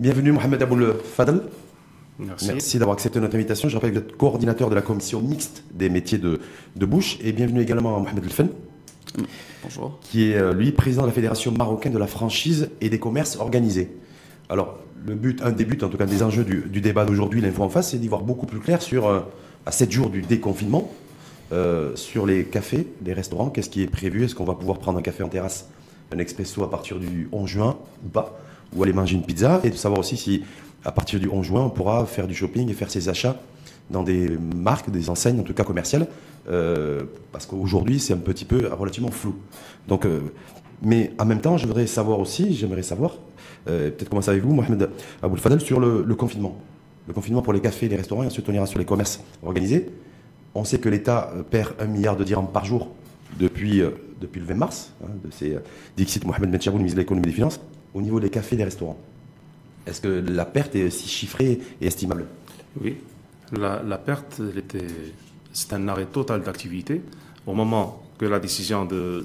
Bienvenue Mohamed Aboul Fadel. Merci. Merci d'avoir accepté notre invitation. Je rappelle que vous êtes coordinateur de la commission mixte des métiers de bouche. Et bienvenue également à Mohamed Elfen. Bonjour. Qui est, lui, président de la Fédération marocaine de la franchise et des commerces organisés. Alors, un des buts, en tout cas des enjeux du débat d'aujourd'hui, l'info en face, c'est d'y voir beaucoup plus clair sur, à 7 jours du déconfinement, sur les cafés, les restaurants, qu'est-ce qui est prévu, est-ce qu'on va pouvoir prendre un café en terrasse, un expresso à partir du 11 juin ou pas, ou aller manger une pizza, et de savoir aussi si, à partir du 11 juin, on pourra faire du shopping et faire ses achats dans des marques, des enseignes, en tout cas commerciales, parce qu'aujourd'hui, c'est un petit peu relativement flou. Donc, mais en même temps, j'aimerais savoir, peut-être commencer avec vous, Mohamed Aboul Fadel, sur le confinement. Le confinement pour les cafés, les restaurants, et ensuite on ira sur les commerces organisés. On sait que l'État perd 1 milliard de dirhams par jour depuis le 20 mars, c'est Dixit Mohamed Ben Chaboul, ministre de l'économie et des finances, au niveau des cafés et des restaurants. Est-ce que la perte est si chiffrée et estimable? Oui, la perte, c'est un arrêt total d'activité. Au moment que la décision de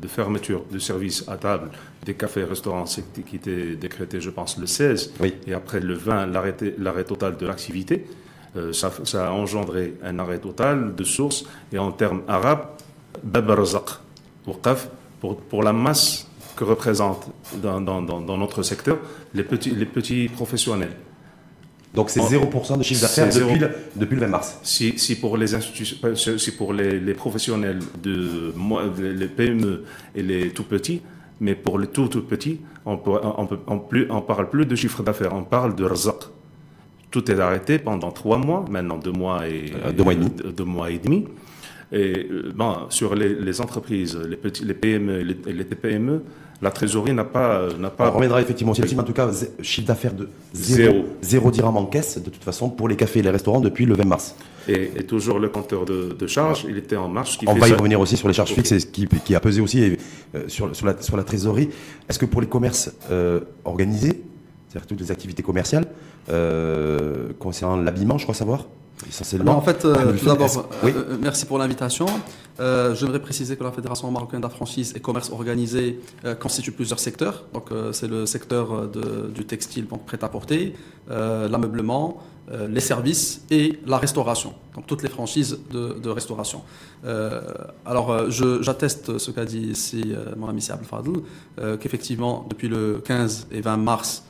fermeture de services à table des cafés et restaurants qui était décrétée, je pense, le 16, oui. Et après le 20, l'arrêt total de l'activité, ça a engendré un arrêt total de source, et en termes arabes, bab razaq, pour la masse que représentent dans notre secteur les petits professionnels. Donc c'est 0% de chiffre d'affaires depuis le 20 mars. Si pour les institutions, si pour les professionnels les PME et les tout petits, mais pour les tout petits, on parle plus de chiffre d'affaires, on parle de razaq. Tout est arrêté pendant 3 mois, maintenant 2 mois et 2 mois et demi. Et sur les entreprises, les PME et les TPME, la trésorerie n'a pas. On reviendra effectivement sur le en tout cas, chiffre d'affaires de 0 dirham en caisse, de toute façon, pour les cafés et les restaurants depuis le 20 mars. Et toujours le compteur de charges, il était en marche. On va y revenir aussi sur les charges fixes, et ce qui a pesé aussi sur la trésorerie. Est-ce que pour les commerces organisés, c'est-à-dire toutes les activités commerciales, concernant l'habillement, je crois savoir en fait, tout d'abord, merci pour l'invitation. J'aimerais préciser que la Fédération marocaine de la franchise et commerce organisé constitue plusieurs secteurs. Donc, c'est le secteur du textile, donc prêt-à-porter, l'ameublement, les services et la restauration. Donc, toutes les franchises de restauration. Alors, j'atteste ce qu'a dit ici mon ami Abdel Fadel, qu'effectivement, depuis le 15 et 20 mars,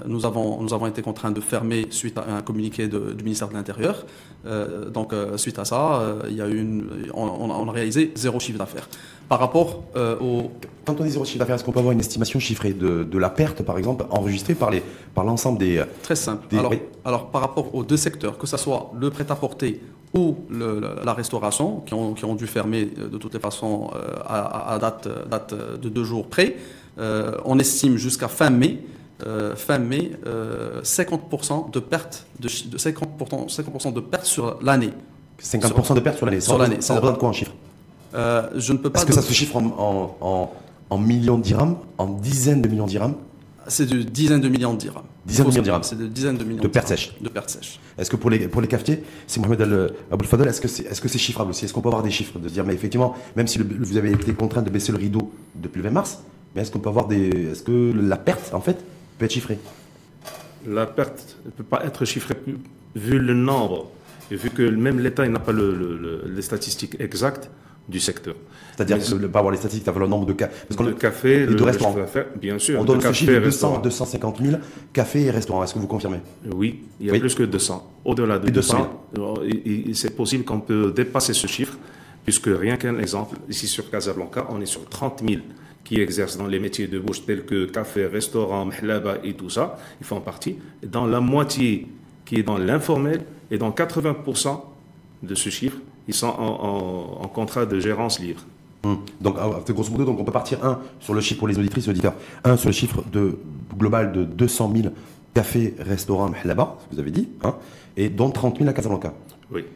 nous avons été contraints de fermer suite à un communiqué du ministère de l'Intérieur. Donc, suite à ça, on a réalisé 0 chiffre d'affaires. Par rapport au... Quand on dit 0 chiffre d'affaires, est-ce qu'on peut avoir une estimation chiffrée de la perte, par exemple, enregistrée par l'ensemble des... Très simple. Alors, par rapport aux 2 secteurs, que ce soit le prêt-à-porter ou la restauration, qui ont dû fermer de toutes les façons à date de 2 jours près, on estime jusqu'à fin mai 50% de perte de perte sur l'année. 50% de perte sur l'année. Ça représente quoi en chiffres? Je ne peux pas. Est-ce que ça se chiffre en millions de dirhams, en dizaines de millions de dirhams? C'est de dizaines de millions de dirhams. Dizaines de millions de dirhams. C'est de dizaines de millions de pertes sèches. De pertes sèches. Est-ce que pour les cafetiers, c'est Mohamed Aboul Fadel, est-ce que c'est chiffrable aussi? Est-ce qu'on peut avoir des chiffres, de se dire, mais effectivement, même si vous avez été contraint de baisser le rideau depuis le 20 mars, mais est-ce qu'on peut avoir est-ce que la perte, en fait, peut être chiffrée? La perte ne peut pas être chiffrée vu le nombre et vu que même l'État n'a pas les statistiques exactes du secteur. C'est-à-dire ne pas avoir les statistiques, avoir le nombre de cas. Parce que le café, et de restaurants. Bien sûr. On donne ce chiffre de 250 000 cafés et restaurants. Est-ce que vous confirmez? Oui, il y a plus que 200. Au-delà de 200, c'est possible qu'on peut dépasser ce chiffre, puisque rien qu'un exemple, ici sur Casablanca, on est sur 30 000 qui exercent dans les métiers de bouche tels que café, restaurant, mhlaba et tout ça, ils font partie. Et dans la moitié qui est dans l'informel, et dans 80% de ce chiffre, ils sont en contrat de gérance libre. Donc, grosso modo, on peut partir sur le chiffre pour les auditrices et auditeurs, sur le chiffre global de 200 000 cafés, restaurants, mhlaba, ce que vous avez dit, et dont 30 000 à Casablanca. Oui.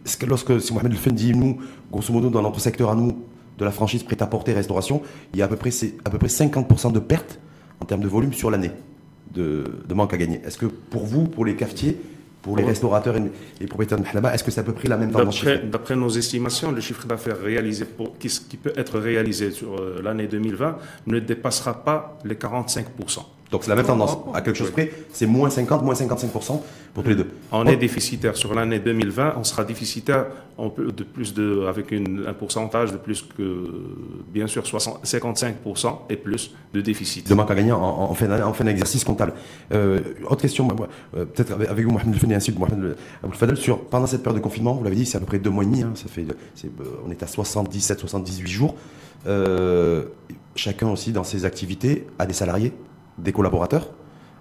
Si Mohamed El Fendi, nous, grosso modo, dans notre secteur à nous, de la franchise prêt-à-porter restauration, il y a à peu près 50% de pertes en termes de volume sur l'année de manque à gagner. Est-ce que pour vous, pour les cafetiers, pour les restaurateurs et les propriétaires de Mahlaba, est-ce que c'est à peu près la même tendance? D'après nos estimations, le chiffre d'affaires réalisé qui peut être réalisé sur l'année 2020 ne dépassera pas les 45%. Donc c'est la même tendance. À quelque chose près, c'est moins 50, moins 55% pour tous les deux. On est déficitaire sur l'année 2020, on sera déficitaire avec un pourcentage de plus que, bien sûr, 55% et plus de déficit. De manque à gagner en fin d'exercice comptable. Autre question, peut-être avec vous, Mohamed Lefeni, ainsi que Mohamed Aboulfadel, pendant cette période de confinement, vous l'avez dit, c'est à peu près 2 mois et demi, hein, on est à 77, 78 jours. Chacun aussi dans ses activités a des salariés, des collaborateurs.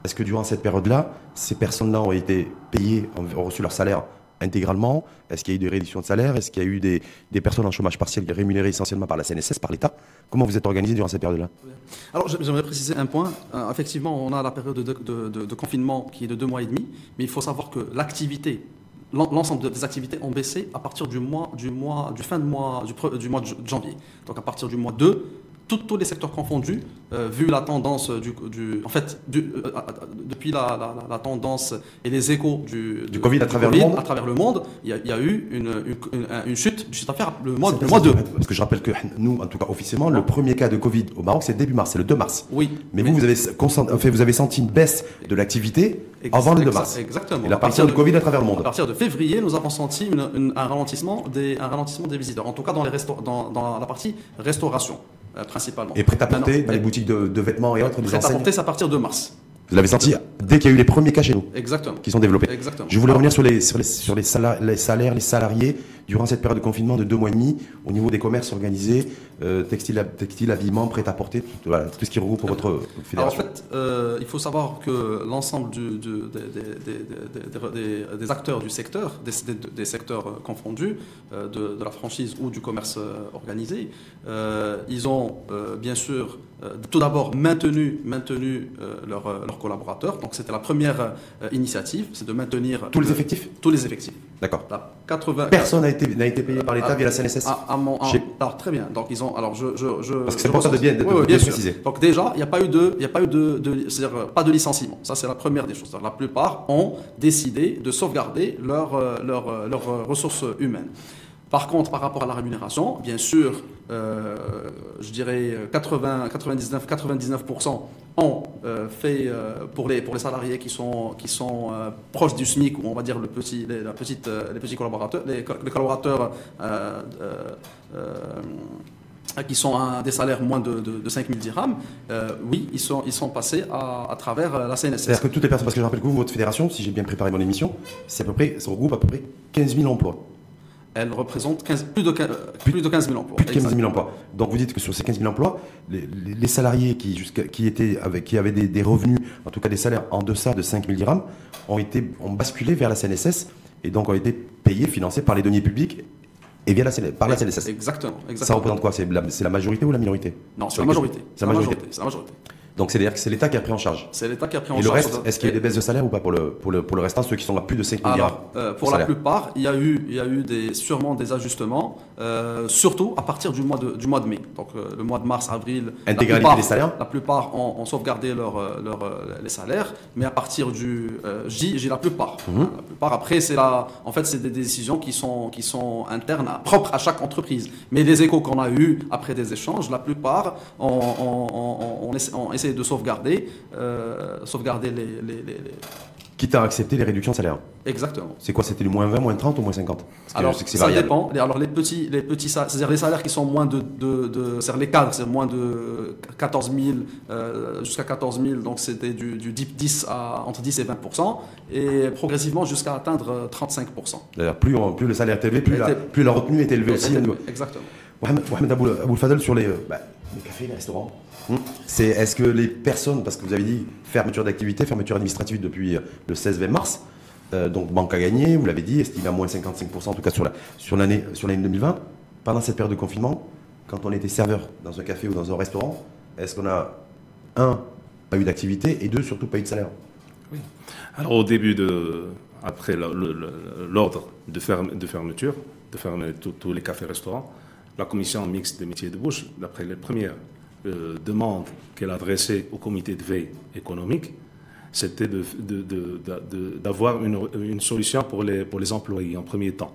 Est-ce que durant cette période-là, ces personnes-là ont été payées, ont reçu leur salaire intégralement? Est-ce qu'il y a eu des réductions de salaire? Est-ce qu'il y a eu des personnes en chômage partiel rémunérées essentiellement par la CNSS, par l'État? Comment vous êtes organisé durant cette période-là? Alors j'aimerais préciser un point. Effectivement, on a la période de confinement qui est de 2 mois et demi, mais il faut savoir que l'ensemble des activités ont baissé à partir du mois de janvier. Donc à partir du mois 2, tous les secteurs confondus, vu la tendance depuis la tendance et les échos du Covid à travers le monde, il y a eu une chute du chiffre d'affaires le mois 2. Parce que je rappelle que nous, en tout cas officiellement, le premier cas de Covid au Maroc, c'est début mars, c'est le 2 mars. Oui. Mais vous avez senti une baisse de l'activité avant le 2 mars. Exactement. Et à partir du Covid à travers le monde. À partir de février, nous avons senti un ralentissement des visiteurs, en tout cas dans la partie restauration. Principalement. Et prêt-à-porter dans les boutiques de vêtements et autres, des enseignes. Prêt-à-porter, c'est à partir de mars. Vous l'avez senti dès qu'il y a eu les premiers cas chez nous. Exactement. Qui sont développés. Exactement. Je voulais revenir sur les salaires, les salariés durant cette période de confinement de 2 mois et demi au niveau des commerces organisés, textile, habillement, prêt-à-porter, tout ce qui regroupe pour votre fédération. Alors, en fait, il faut savoir que l'ensemble des acteurs du secteur, des secteurs confondus, de la franchise ou du commerce organisé, ils ont bien sûr tout d'abord maintenu leurs collaborateurs. Donc c'était la première initiative, c'est de maintenir tous les effectifs. Tous les effectifs. D'accord. 80. Personne n'a été payé par l'État via la CNSS. Alors très bien. Donc ils ont. Alors parce que c'est pour ça de bien préciser. Donc déjà, il n'y a pas eu c'est-à-dire pas de licenciement. Ça c'est la première des choses. La plupart ont décidé de sauvegarder leurs ressources humaines. Par contre, par rapport à la rémunération, bien sûr, je dirais 99% ont fait pour les salariés qui sont proches du SMIC, ou on va dire les petits collaborateurs, les collaborateurs qui sont à des salaires moins de 5 000 dirhams, oui, ils sont passés à travers la CNSS. C'est-à-dire que toutes les personnes, parce que je rappelle que vous, votre fédération, si j'ai bien préparé mon émission, ça regroupe à peu près 15 000 emplois. Elle représente plus de 15 000 emplois. Plus de 15 000 emplois. Donc vous dites que sur ces 15 000 emplois, les salariés qui avaient des revenus, en tout cas des salaires en deçà de 5 000 dirhams, ont basculé vers la CNSS et donc ont été payés, financés par les deniers publics et par la CNSS. Exactement. Ça représente quoi? C'est la majorité ou la minorité? Non, c'est la majorité. C'est la majorité. Donc c'est-à-dire que c'est l'État qui a pris en charge. C'est l'État qui a pris en charge. Et le reste, est-ce qu'il y a eu des baisses de salaire ou pas pour le restant, ceux qui sont à plus de 5 milliards? Pour la plupart, il y a eu sûrement des ajustements, surtout à partir du mois de mai. Donc le mois de mars, avril, intégralité des salaires. La plupart ont sauvegardé les salaires, mais à partir du j'ai la plupart. La plupart. Après, c'est des décisions qui sont internes, propres à chaque entreprise. Mais les échos qu'on a eus après des échanges, la plupart ont essayé de sauvegarder les... Quitte à accepter les réductions de salaire. Exactement. C'est quoi? C'était du moins 20, moins 30 ou moins 50? Alors, ça dépend. Alors, les petits c'est-à-dire les salaires qui sont moins c'est-à-dire les cadres, c'est moins de 14 000 jusqu'à 14 000, donc c'était du 10 entre 10 et 20%, et progressivement jusqu'à atteindre 35%. C'est-à-dire plus le salaire est élevé, plus la retenue est élevée aussi. Exactement. Mohamed Aboulfadel, sur les cafés, les restaurants, est-ce que les personnes, parce que vous avez dit fermeture d'activité, fermeture administrative depuis le 16-20 mars, donc manque à gagner, vous l'avez dit, estimé à moins 55% en tout cas sur l'année 2020, pendant cette période de confinement, quand on était serveur dans un café ou dans un restaurant, est-ce qu'on a, pas eu d'activité, et 2, surtout pas eu de salaire? Oui. Alors au début après l'ordre de fermeture, de fermer tous les cafés-restaurants, la commission mixte des métiers de bouche, d'après les premières demandes qu'elle adressait au comité de veille économique, c'était d'avoir une solution pour les employés en premier temps.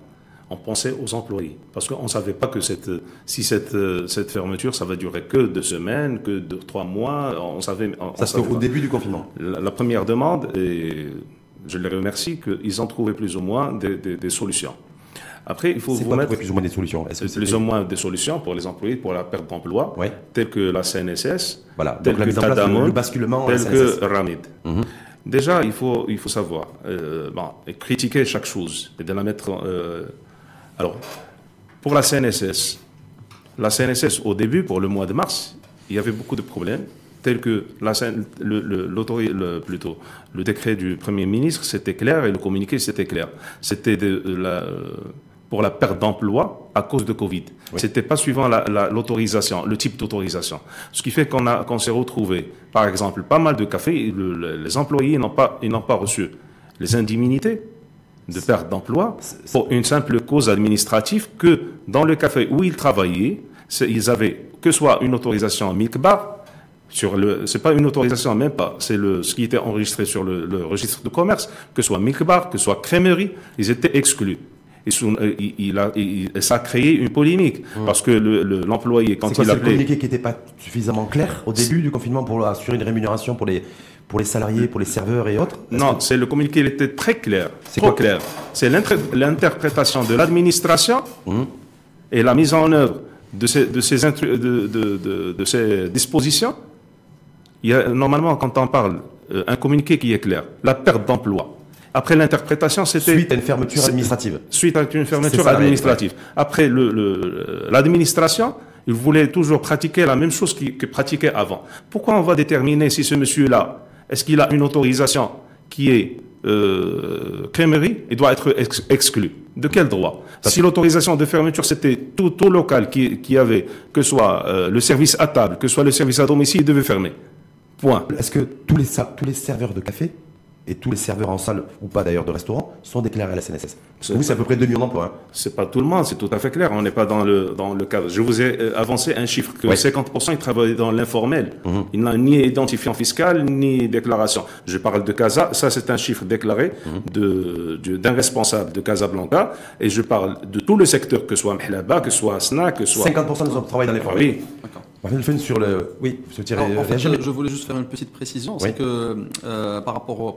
On pensait aux employés. Parce qu'on ne savait pas que si cette fermeture, ça va durer que 2 semaines, que 3 mois. Ça c'était au début du confinement. La première demande, et je les remercie, qu'ils ont trouvé plus ou moins des solutions. Après, il faut vous mettre plus ou moins des solutions. Plus ou moins des solutions pour les employés, pour la perte d'emploi, telles que la CNSS, voilà. telles donc, que Tadamon, le basculement, telles que Ramid. Déjà, il faut savoir, critiquer chaque chose et de la mettre. Alors, pour la CNSS, au début, pour le mois de mars, il y avait beaucoup de problèmes, tels que le décret du Premier ministre, c'était clair, et le communiqué, c'était clair. C'était pour la perte d'emploi à cause de Covid. Oui. C'était pas suivant l'autorisation, le type d'autorisation. Ce qui fait qu'on s'est retrouvé, par exemple, pas mal de cafés, les employés n'ont pas reçu les indemnités de perte d'emploi pour une simple cause administrative que dans le café où ils travaillaient, ils avaient que soit une autorisation à Mikbar, c'est pas une autorisation, même pas, c'est ce qui était enregistré sur le registre de commerce, que soit Mikbar, que soit Crèmerie, ils étaient exclus. Et ça a créé une polémique, parce que l'employé, quand il appelait... C'est le communiqué qui n'était pas suffisamment clair au début du confinement pour assurer une rémunération pour les salariés, pour les serveurs et autres? Non, c'est le communiqué, il était très clair, trop clair. C'est l'interprétation de l'administration et la mise en œuvre de ces dispositions. Il y a, normalement, quand on parle, un communiqué qui est clair, la perte d'emploi. Après l'interprétation, c'était... Suite à une fermeture administrative. Suite à une fermeture administrative. Ouais. Après, l'administration, il voulait toujours pratiquer la même chose que pratiquait avant. Pourquoi on va déterminer si ce monsieur-là, est-ce qu'il a une autorisation qui est crèmerie, il doit être exclu? De quel droit? Si l'autorisation de fermeture, c'était tout local qui avait, que soit le service à table, que soit le service à domicile, il devait fermer. Point. Est-ce que tous les serveurs de café et tous les serveurs en salle, ou pas d'ailleurs de restaurant, sont déclarés à la CNSS? Vous, c'est à peu près 2 millions d'emplois. Hein. C'est pas tout le monde, c'est tout à fait clair. On n'est pas dans le cadre. Je vous ai avancé un chiffre que 50% ils travaillent dans l'informel. Ils n'ont ni identifiant fiscal, ni déclaration. Je parle de Casa, ça c'est un chiffre déclaré d'un responsable de Casablanca, et je parle de tout le secteur, que soit Mhlaba, que soit Asna, que soit... 50% des gens travaillent dans l'informel. Oui. D'accord. Sur le... Oui, en fait, je voulais juste faire une petite précision, c'est que par rapport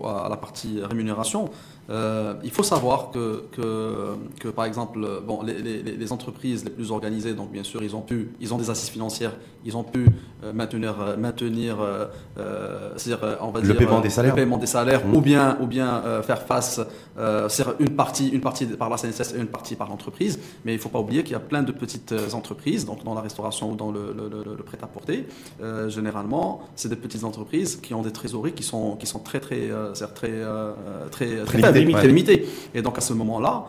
à la partie rémunération, il faut savoir que par exemple, bon, les entreprises les plus organisées, donc bien sûr, ils ont des assises financières, ils ont pu maintenir c'est-à-dire, on va dire, le paiement des salaires, ou bien faire face, une partie par la CNSS et une partie par l'entreprise. Mais il ne faut pas oublier qu'il y a plein de petites entreprises, donc dans la restauration ou dans le prêt-à-porter. Généralement, c'est des petites entreprises qui ont des trésoreries qui sont très limitées. Et donc à ce moment-là,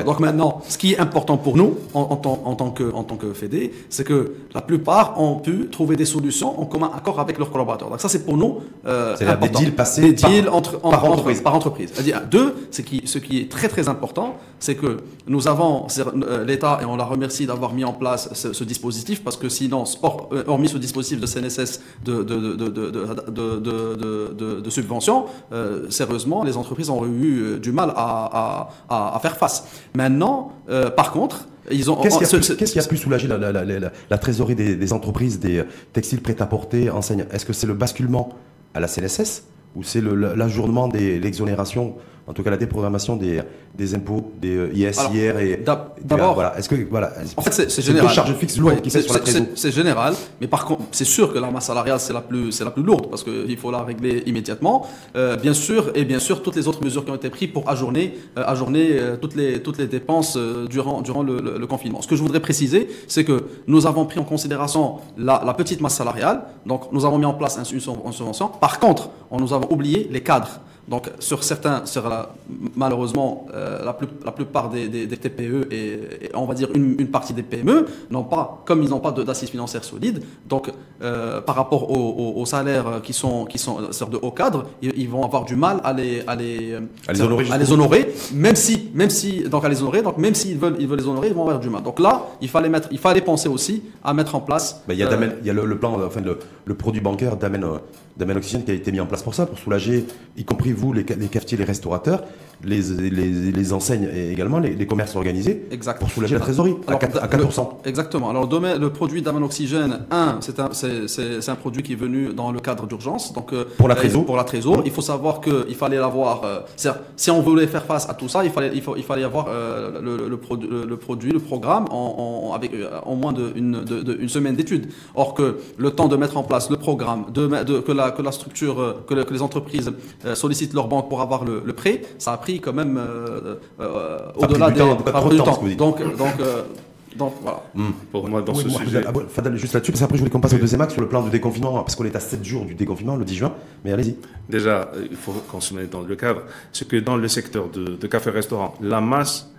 donc maintenant, ce qui est important pour nous en tant que Fédé, c'est que la plupart ont pu trouver des solutions en commun accord avec leurs collaborateurs. Donc ça, c'est pour nous c'est-à-dire des deals passés par entreprise. C'est-à-dire, ce qui est très très important, c'est que nous avons l'État, et on la remercie d'avoir mis en place ce dispositif, parce que sinon, hormis ce dispositif de CNSS de subvention, sérieusement, les entreprises ont eu du mal à faire face. Maintenant, par contre, Qu'est-ce qui a pu soulager la trésorerie des entreprises, des textiles prêt-à-porter, enseignes? Est-ce que c'est le basculement à la CNSS ou c'est l'ajournement de l'exonération, en tout cas la déprogrammation des impôts, des IS, IR et... D'abord, voilà. Est-ce que, voilà, en fait, c'est général. Deux charges fixes lourdes qui pèsent sur la trésorerie. C'est général, mais par contre, c'est sûr que la masse salariale, c'est la plus lourde, parce qu'il faut la régler immédiatement. Bien sûr, toutes les autres mesures qui ont été prises pour ajourner toutes les dépenses durant le confinement. Ce que je voudrais préciser, c'est que nous avons pris en considération la petite masse salariale, donc nous avons mis en place une subvention. Par contre, nous avons oublié les cadres. Donc malheureusement, la plupart des TPE et on va dire une partie des PME ils n'ont pas d'assises financières solides. Donc par rapport aux salaires qui sont de haut cadre, ils vont avoir du mal à les honorer, même si même s'ils veulent les honorer, ils vont avoir du mal. Donc là, il fallait penser aussi à mettre en place. Il y a le plan, enfin le produit bancaire d'Amen Oxygène qui a été mis en place pour ça, pour soulager, y compris vous, les cafetiers, les restaurateurs. les enseignes et également les commerces organisés Exact. pour soulager la trésorerie à 4%. Exactement. Alors le produit d'Aman Oxygène, c'est un produit qui est venu dans le cadre d'urgence. Donc pour la trésor. Pour la trésor, il faut savoir qu'il fallait l'avoir. Si on voulait faire face à tout ça, il fallait avoir le produit, le programme avec en moins d'une semaine d'études. Or que le temps de mettre en place le programme, que la structure, que les entreprises sollicitent leur banque pour avoir le prêt, ça a pris quand même au-delà des temps. Donc voilà. Pour moi, dans ce sujet. Fadel, juste là-dessus, parce qu'après je voulais qu'on passe au deuxième axe sur le plan de déconfinement, parce qu'on est à 7 jours du déconfinement, le 10 juin, mais allez-y. Déjà, il faut qu'on se mette dans le cadre, c'est que dans le secteur de café-restaurant, la masse,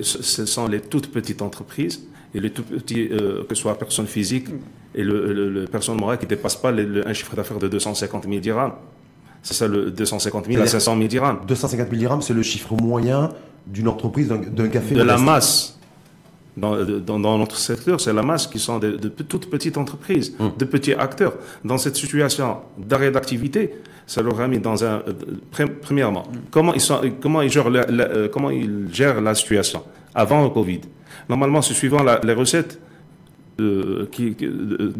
ce sont les toutes petites entreprises, et les tout petits, que ce soit personnes physiques et le personne morale qui ne dépasse pas un chiffre d'affaires de 250 000 dirhams. C'est ça, le 250 000 à 500 000 dirhams. 250 000 dirhams, c'est le chiffre moyen d'une entreprise, d'un café. De la masse. Dans notre secteur, c'est la masse qui sont de toutes petites entreprises, de petits acteurs. Dans cette situation d'arrêt d'activité, ça leur a mis dans un... Premièrement, comment ils gèrent la situation avant le Covid. Normalement, c'est suivant les recettes de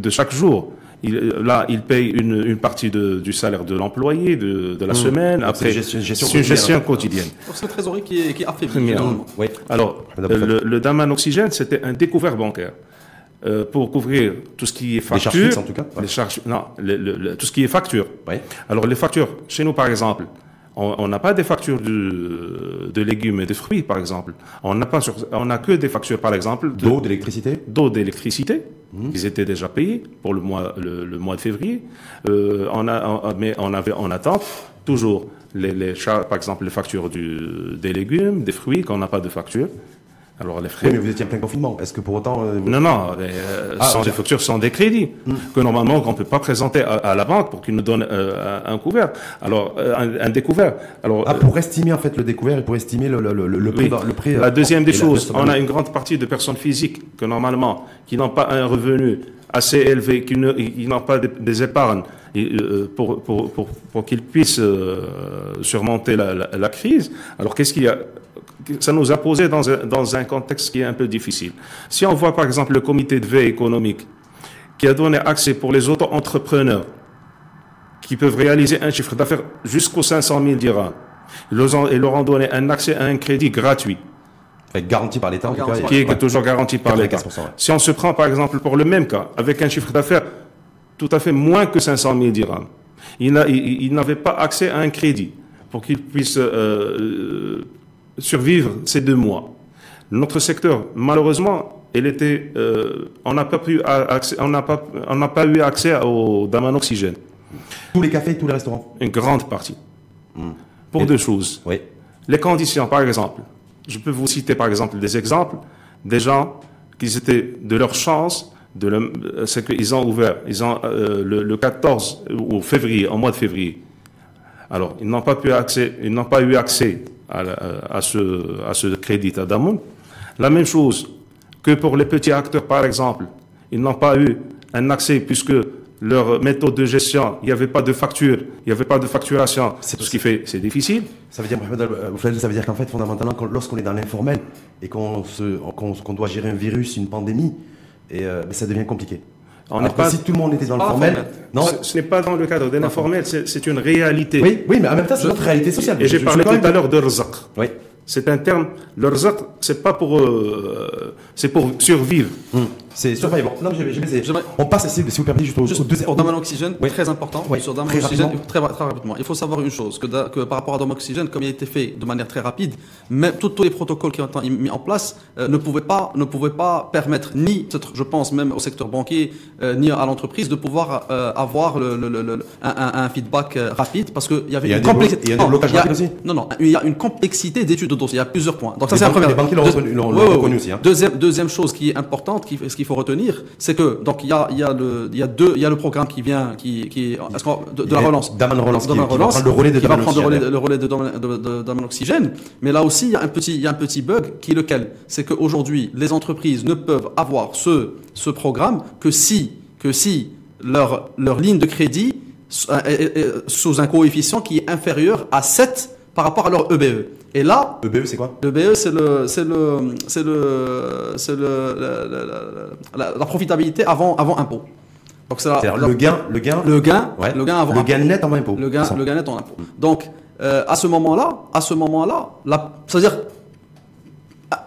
chaque jour. Il paye une partie du salaire de l'employé, de la semaine. Après, c'est une gestion quotidienne. C'est une trésorerie qui est affaiblie. Oui. Alors, le Daman Oxygène, c'était un découvert bancaire pour couvrir tout ce qui est facture. Les charges fixes, en tout cas. Les charges, non, tout ce qui est facture. Oui. Alors, les factures, chez nous, par exemple, on n'a pas des factures de légumes et de fruits, par exemple. On n'a que des factures, par exemple, d'eau, d'électricité. D'eau, d'électricité. Ils étaient déjà payés pour le mois de février. Mais on attend toujours par exemple les factures des légumes, des fruits, quand on n'a pas de facture. Alors les frais. Oui, mais vous étiez en plein confinement. Est-ce que pour autant Non, des factures, sont des crédits que normalement on ne peut pas présenter à la banque pour qu'il nous donne un couvert. Alors un découvert. Alors pour estimer en fait le découvert et pour estimer le prix. Oui. Le prix. La deuxième des choses, on a une grande partie de personnes physiques que normalement qui n'ont pas un revenu assez élevé, qui n'ont pas des épargnes pour qu'ils puissent surmonter la crise. Alors qu'est-ce qu'il y a? Ça nous a posé dans un contexte qui est un peu difficile. Si on voit par exemple le comité de veille économique qui a donné accès pour les auto-entrepreneurs qui peuvent réaliser un chiffre d'affaires jusqu'aux 500 000 dirhams, ils leur ont donné un accès à un crédit gratuit. Garanti par l'État, en tout cas. Qui est toujours garanti par l'État. Si on se prend par exemple pour le même cas, avec un chiffre d'affaires tout à fait moins que 500 000 dirhams, ils n'avaient pas accès à un crédit pour qu'ils puissent survivre ces 2 mois. Notre secteur, malheureusement, on n'a pas eu accès au Daman Oxygène. Tous les cafés, tous les restaurants. Une grande partie. Pour 2 choses. Oui. Les conditions, par exemple. Je peux vous citer, par exemple, des exemples des gens qui étaient de leur chance. C'est qu'ils ont ouvert, le 14 au février, en mois de février. Alors, ils n'ont pas eu accès à ce crédit à Daman. La même chose que pour les petits acteurs, par exemple. Ils n'ont pas eu un accès puisque leur méthode de gestion, il n'y avait pas de facture, il n'y avait pas de facturation. C'est ce qui fait, c'est difficile. Ça veut dire qu'en fait, fondamentalement, lorsqu'on est dans l'informel et qu'on doit gérer un virus, une pandémie, ça devient compliqué. Si tout le monde était dans le formel, non, ce n'est pas dans le cadre de l'informel, c'est une réalité. Oui, mais en même temps, c'est notre réalité sociale. Et j'ai parlé tout à l'heure de rzaq. Oui. C'est un terme, le rzaq, c'est pas c'est pour survivre. C'est survivant. Non, on passe, si vous permettez, juste au deuxième. Pour Daman Oxygène, très important. Oui. Sur Daman Oxygène, très rapidement. Il faut savoir une chose, que par rapport à Daman Oxygène, comme il a été fait de manière très rapide, même tous les protocoles qui ont été mis en place ne pouvaient pas permettre, ni, je pense, même au secteur banquier, ni à l'entreprise, de pouvoir avoir un feedback rapide, parce qu'il y avait une complexité. Il y a un blocage rapide aussi. Non, il y a une complexité d'études de dossier. Il y a plusieurs points. Donc ça, c'est la première. Les banquiers l'ont reconnu aussi. Deuxième chose qui est importante, ce qu'il faut retenir, c'est que donc il y a le programme qui vient de la relance. Daman Relance qui va prendre le relais de Daman Oxygène. Mais là aussi, il y a un petit bug qui est lequel? C'est qu'aujourd'hui, les entreprises ne peuvent avoir ce programme que si leur ligne de crédit est sous un coefficient qui est inférieur à 7 par rapport à leur EBE. Et là, EBE, c'est quoi? le BE, c'est la profitabilité avant impôt. Donc C'est-à-dire le gain avant le gain net en impôt. le gain net en impôt. Donc à ce moment-là, c'est-à-dire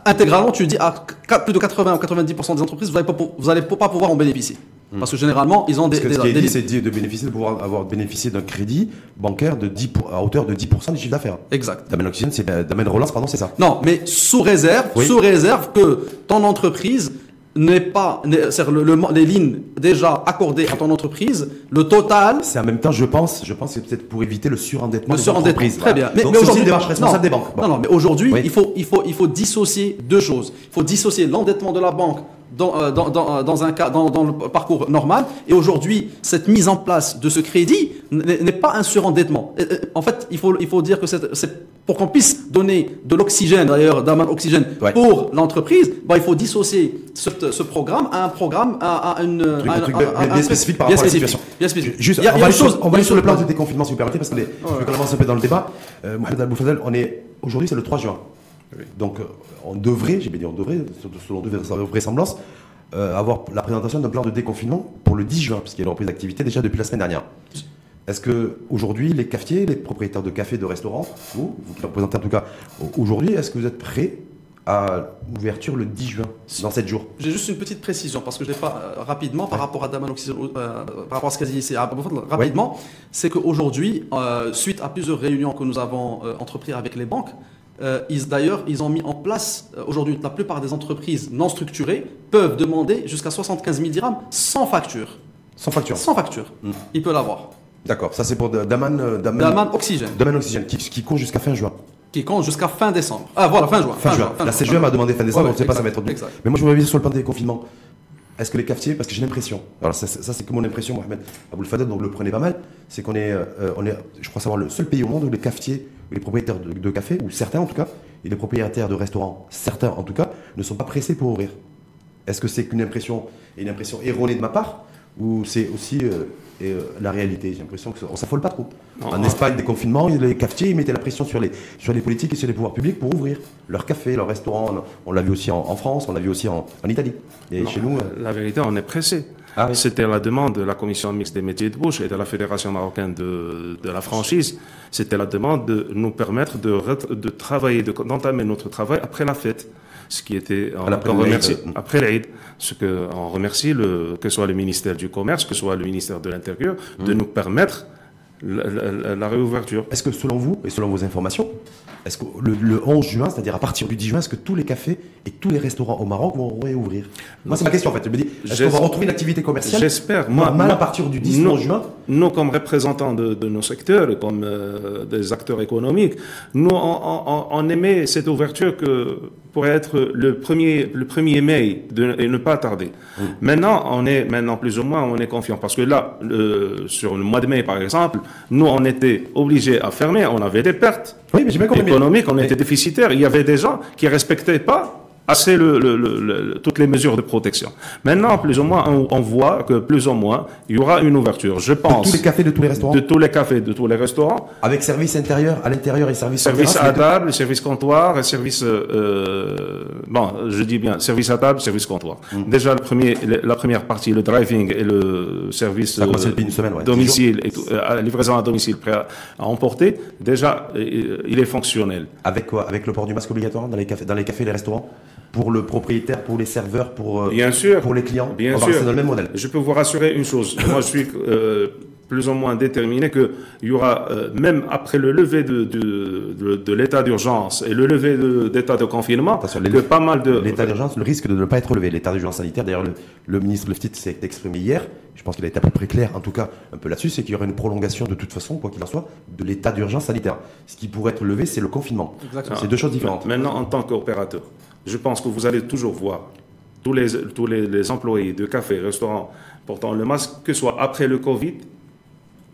intégralement, tu dis à plus de 80 ou 90% des entreprises, vous n'allez pas pouvoir en bénéficier. Parce que généralement, ils ont ce qui est dit, c'est de bénéficier, de pouvoir avoir bénéficié d'un crédit bancaire à hauteur de 10% du chiffre d'affaires. Exact. Domaine relance, pardon, c'est ça. Non, mais sous réserve que ton entreprise n'est pas, les lignes déjà accordées à ton entreprise, le total. C'est en même temps, je pense que c'est peut-être pour éviter le surendettement des entreprises. Très bien. Donc c'est aussi une démarche responsable des banques. Non, mais aujourd'hui, il faut dissocier deux choses. Il faut dissocier l'endettement de la banque dans le parcours normal. Et aujourd'hui, cette mise en place de ce crédit n'est pas un surendettement. En fait, il faut dire que c'est pour qu'on puisse donner de l'oxygène, d'ailleurs, d'amène oxygène pour l'entreprise, il faut dissocier ce programme à un programme, à bien spécifique par rapport à la situation. Bien spécifique. Juste, on va aller sur le plan de déconfinement, si vous permettez, parce que je commence un peu dans le débat. Mohamed Al-Boufadel, aujourd'hui, c'est le 3 juin. Donc, on devrait, selon de vraisemblance, avoir la présentation d'un plan de déconfinement pour le 10 juin, puisqu'il y a une reprise d'activité déjà depuis la semaine dernière. Est-ce qu'aujourd'hui, les cafetiers, les propriétaires de cafés, de restaurants, vous qui le représentez en tout cas aujourd'hui, est-ce que vous êtes prêts à l'ouverture le 10 juin, dans 7 jours? J'ai juste une petite précision, parce que je ne l'ai pas rapidement par rapport à Daman Oxygène, par rapport à ce qu'a dit ici, rapidement, c'est qu'aujourd'hui, suite à plusieurs réunions que nous avons entreprises avec les banques, ils ont mis en place, aujourd'hui, la plupart des entreprises non structurées peuvent demander jusqu'à 75 000 dirhams sans facture. Sans facture? Sans facture. Ils peuvent l'avoir. D'accord, ça c'est pour Daman Oxygène. Daman Oxygène, qui court jusqu'à fin juin. Qui compte jusqu'à fin décembre. Ah voilà, fin juin. La CGE m'a demandé fin décembre, on ne sait pas, ça va être dur. Exact. Mais moi je voudrais revenir sur le plan des confinements. Est-ce que les cafetiers, parce que j'ai l'impression, alors ça c'est que mon impression, Mohamed Aboulfadel, donc le prenez pas mal, c'est qu'on est, je crois savoir, le seul pays au monde où les cafetiers, les propriétaires de café, ou certains en tout cas, et les propriétaires de restaurants, certains en tout cas, ne sont pas pressés pour ouvrir. Est-ce que c'est une impression erronée de ma part, ou c'est aussi la réalité? J'ai l'impression qu'on ne s'affole pas trop. En Espagne, des confinements, les cafetiers ils mettaient la pression sur les politiques et sur les pouvoirs publics pour ouvrir leurs cafés, leurs restaurants. On l'a vu aussi en France, on l'a vu aussi en Italie. Et chez nous, la vérité, on est pressé. Ah oui. C'était la demande de la Commission mixte des métiers de bouche et de la Fédération marocaine de la franchise. C'était la demande de nous permettre de travailler, d'entamer notre travail après la fête. Ce qui était, après l'Aïd, on remercie que ce soit le ministère du Commerce, que ce soit le ministère de l'Intérieur, de nous permettre la réouverture. Est-ce que selon vous, et selon vos informations, est-ce que le 11 juin, c'est-à-dire à partir du 10 juin, est-ce que tous les cafés et tous les restaurants au Maroc vont réouvrir? Moi, c'est ma question en fait. Je me dis, est-ce qu'on va retrouver une activité commerciale j'espère, normale à partir du 10 juin? Nous, comme représentants de nos secteurs, comme des acteurs économiques, nous, on aimait cette ouverture pour être le 1er mai et ne pas tarder. Maintenant, plus ou moins, on est confiant. Parce que là, sur le mois de mai, par exemple, nous, on était obligés à fermer, on avait des pertes. Oui, mais j'ai bien compris. Économiques, on était déficitaires. Il y avait des gens qui ne respectaient pas assez toutes les mesures de protection. Maintenant, plus ou moins, on voit que plus ou moins, il y aura une ouverture. Je pense. De tous les cafés, de tous les restaurants? De tous les cafés, de tous les restaurants. Avec service intérieur, à l'intérieur et service à table, service comptoir et service. Je dis bien service à table, service comptoir. Déjà, la première partie, le driving et le service une semaine, domicile, livraison à domicile prêt à emporter, déjà, il est fonctionnel. Avec quoi? Avec le port du masque obligatoire dans les cafés et les restaurants? Pour le propriétaire, pour les serveurs, pour les clients? Bien sûr. C'est dans le même modèle. Je peux vous rassurer une chose. Moi, je suis plus ou moins déterminé qu'il y aura, même après le lever de l'état d'urgence et le lever d'état de confinement, pas mal de... L'état d'urgence, le risque de ne pas être levé. L'état d'urgence sanitaire, d'ailleurs, le ministre Leftit s'est exprimé hier. Je pense qu'il a été à peu près clair, en tout cas, un peu là-dessus, c'est qu'il y aura une prolongation de toute façon, quoi qu'il en soit, de l'état d'urgence sanitaire. Ce qui pourrait être levé, c'est le confinement. C'est deux choses différentes. Maintenant, en tant qu'opérateur, je pense que vous allez toujours voir tous les employés de cafés, restaurants portant le masque, que ce soit après le Covid,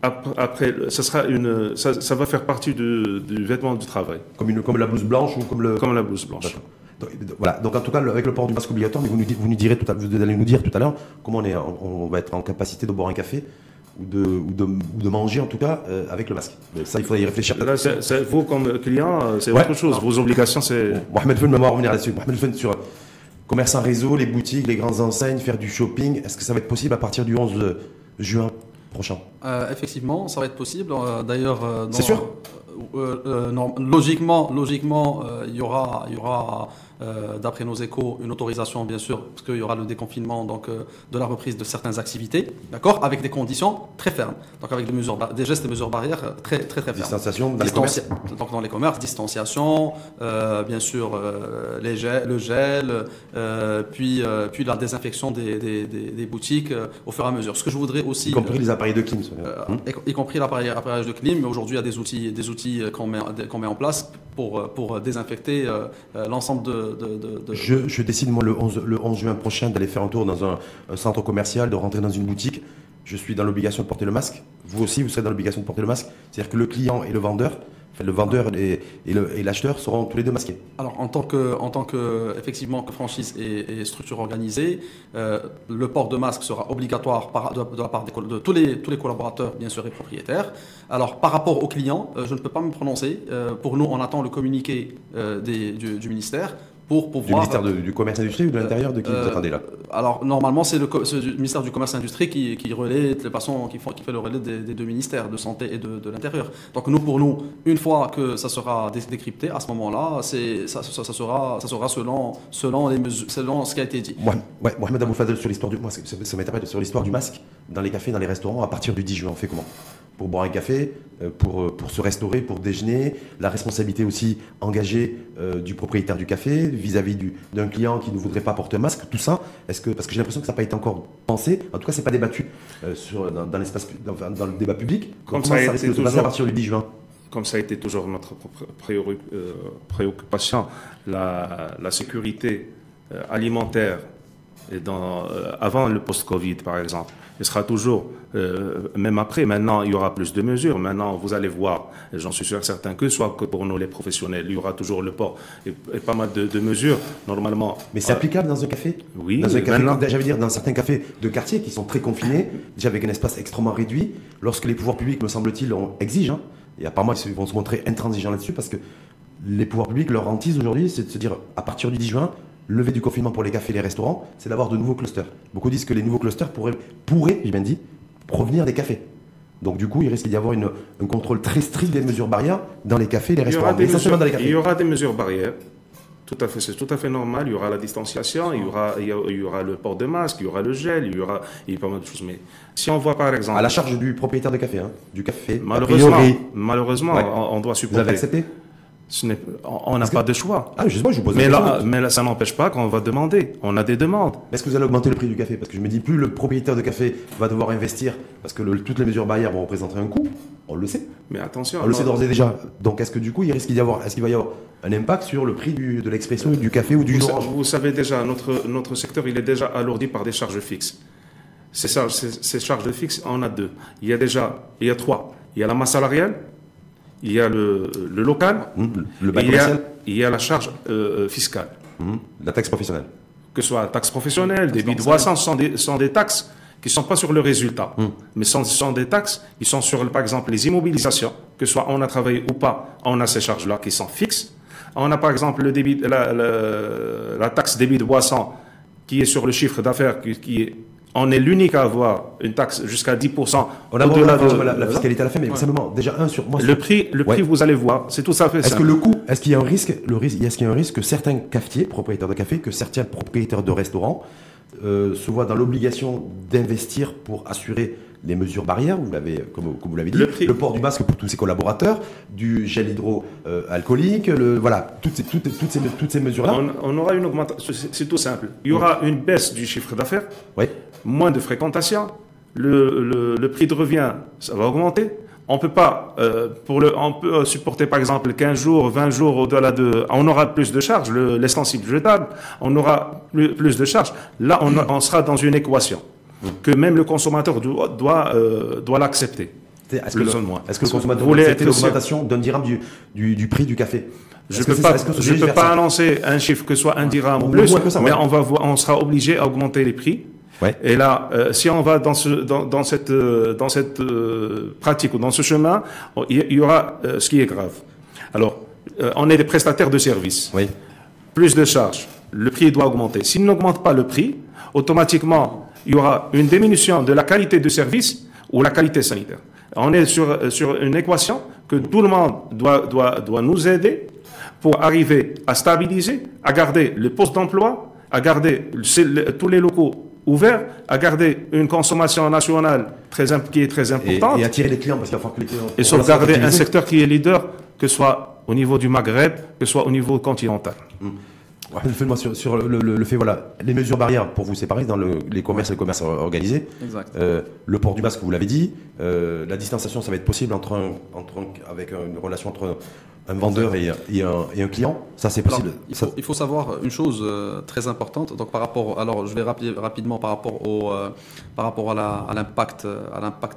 ça va faire partie du vêtement du travail. Comme la blouse blanche ou comme la blouse blanche. Voilà. Donc en tout cas, avec le port du masque obligatoire, mais vous allez nous dire tout à l'heure comment on va être en capacité de boire un café ou de manger en tout cas avec le masque. Mais ça, il faudrait y réfléchir. Là, vous, comme client, c'est autre chose. Vos obligations, c'est... Mohamed Fenn, on va revenir là-dessus. Mohamed Fenn, sur commerce en réseau, les boutiques, les grandes enseignes, faire du shopping, est-ce que ça va être possible à partir du 11 juin prochain? Effectivement, ça va être possible. D'ailleurs, c'est sûr. Non, logiquement, il y aura d'après nos échos, une autorisation, bien sûr, parce qu'il y aura le déconfinement donc, de la reprise de certaines activités, d'accord, avec des conditions très fermes, donc avec des gestes et mesures barrières très fermes. Distanciation dans les commerces. Donc dans les commerces, distanciation, bien sûr, le gel, puis la désinfection des boutiques au fur et à mesure. Ce que je voudrais aussi... Y compris les appareils de clim. Y compris l'appareillage de clim, mais aujourd'hui, il y a des outils qu'on met en place pour désinfecter l'ensemble de... Je décide, moi, le 11 juin prochain, d'aller faire un tour dans un centre commercial, de rentrer dans une boutique. Je suis dans l'obligation de porter le masque. Vous aussi, vous serez dans l'obligation de porter le masque. C'est-à-dire que le client et le vendeur, et l'acheteur seront tous les deux masqués. Alors, en tant que effectivement, que franchise et structure organisée, le port de masque sera obligatoire de la part de tous les collaborateurs, bien sûr, et propriétaires. Alors, par rapport aux clients, je ne peux pas me prononcer. Pour nous, on attend le communiqué du ministère. Pour pouvoir, du ministère du Commerce et Industrie ou de l'Intérieur, de qui vous attendez là? Alors, normalement, c'est le ministère du Commerce et Industrie qui relaie de façon, qui fait le relais des deux ministères, de Santé et de l'Intérieur. Donc, pour nous, une fois que ça sera décrypté, à ce moment-là, ça sera selon les mesures, selon ce qui a été dit. Ouais, Mohamed Abou Fadel, sur l'histoire ça m'interpelle sur l'histoire du masque dans les cafés, dans les restaurants, à partir du 10 juin, on fait comment? Pour boire un café, pour se restaurer, pour déjeuner, la responsabilité aussi engagée du propriétaire du café vis-à-vis d'un client qui ne voudrait pas porter un masque, tout ça, parce que j'ai l'impression que ça n'a pas été encore pensé, en tout cas c'est pas débattu dans le débat public. Comme ça risque de se passer à partir du 10 juin. Comme ça a été toujours notre préoccupation, la sécurité alimentaire et avant le post-Covid par exemple. Il sera toujours, même après, maintenant il y aura plus de mesures. Maintenant vous allez voir, et j'en suis sûr certain que soit que pour nous les professionnels, il y aura toujours le port et pas mal de mesures normalement. Mais c'est applicable dans un café? Oui. Dans un café, j'allais dire dans certains cafés de quartier qui sont très confinés, déjà avec un espace extrêmement réduit, lorsque les pouvoirs publics, me semble-t-il, exigent, et apparemment ils vont se montrer intransigeants là-dessus parce que les pouvoirs publics, leur hantise aujourd'hui, c'est de se dire à partir du 10 juin, levée du confinement pour les cafés et les restaurants, c'est d'avoir de nouveaux clusters. Beaucoup disent que les nouveaux clusters pourraient, j'ai bien dit, provenir des cafés. Donc du coup, il risque d'y avoir un contrôle très strict des mesures barrières dans les cafés et les restaurants. Il y aura des mesures barrières. Tout à fait, c'est tout à fait normal. Il y aura la distanciation, il y aura le port de masque, il y aura le gel, il y aura pas mal de choses. Mais si on voit par exemple... À la charge du propriétaire de café, du café. Malheureusement, ouais. On doit supporter. Vous avez accepté? On n'a pas de choix. Ah, justement, je vous pose mais là, ça n'empêche pas qu'on va demander. On a des demandes. Est-ce que vous allez augmenter le prix du café? Parce que je me dis, plus le propriétaire de café va devoir investir, parce que toutes les mesures barrières vont représenter un coût, on le sait. Mais attention. On le sait d'ores et déjà. Donc, est-ce que du coup, est-ce qu'il va y avoir un impact sur le prix de l'expression du café ou du jus d'orange? Vous savez déjà, notre secteur, il est déjà alourdi par des charges fixes. Ces charges fixes, on a deux. Il y a trois. Il y a la masse salariale. Il y a le local, le bail commercial. Il y a la charge fiscale. La taxe professionnelle. Que ce soit la taxe professionnelle, débit de boissons, sont des taxes qui ne sont pas sur le résultat, mais sont des taxes qui sont sur, par exemple, les immobilisations, que ce soit on a travaillé ou pas, on a ces charges-là qui sont fixes. On a par exemple la taxe débit de boissons qui est sur le chiffre d'affaires, on est l'unique à avoir une taxe jusqu'à 10%. On a la fiscalité à la fin, mais simplement, déjà le prix, vous allez voir, c'est tout ça fait. Est-ce qu'il y a un risque que certains cafetiers, propriétaires de café, que certains propriétaires de restaurants se voient dans l'obligation d'investir pour assurer les mesures barrières, comme vous l'avez dit, le port du masque pour tous ses collaborateurs, du gel hydroalcoolique, toutes ces mesures-là. On aura une augmentation, c'est tout simple. Il y aura une baisse du chiffre d'affaires, moins de fréquentation, le prix de revient, ça va augmenter. On peut pas, on peut supporter par exemple 15 jours, 20 jours au-delà on aura plus de charges, l'essentiel jetable, on aura plus de charges. Là, on sera dans une équation que même le consommateur doit l'accepter. Est-ce que le consommateur doit accepter l'augmentation d'un dirham du prix du café? Je ne peux pas annoncer un chiffre que ce soit un dirham ou plus, mais on sera obligé à augmenter les prix. Ouais. Et là, si on va dans cette pratique ou dans ce chemin, il y aura ce qui est grave. Alors, on est des prestataires de services. Oui. Plus de charges, le prix doit augmenter. S'il n'augmente pas le prix, automatiquement, il y aura une diminution de la qualité du service ou la qualité sanitaire. On est sur une équation que tout le monde doit nous aider pour arriver à stabiliser, à garder le poste d'emploi, à garder tous les locaux ouverts, à garder une consommation nationale qui est très importante. Et attirer les clients, parce qu'il va falloir que les clients... Et sauvegarder un secteur qui est leader, que ce soit au niveau du Maghreb, que ce soit au niveau continental. Fais-moi sur le fait, voilà, les mesures barrières pour vous séparer dans les commerces et le commerce organisé. Exact. Le port du masque, vous l'avez dit. La distanciation, ça va être possible avec une relation entre un vendeur et un client. Ça, c'est possible. Alors, il faut savoir une chose très importante. Donc, alors, je vais rappeler rapidement par rapport à l'impact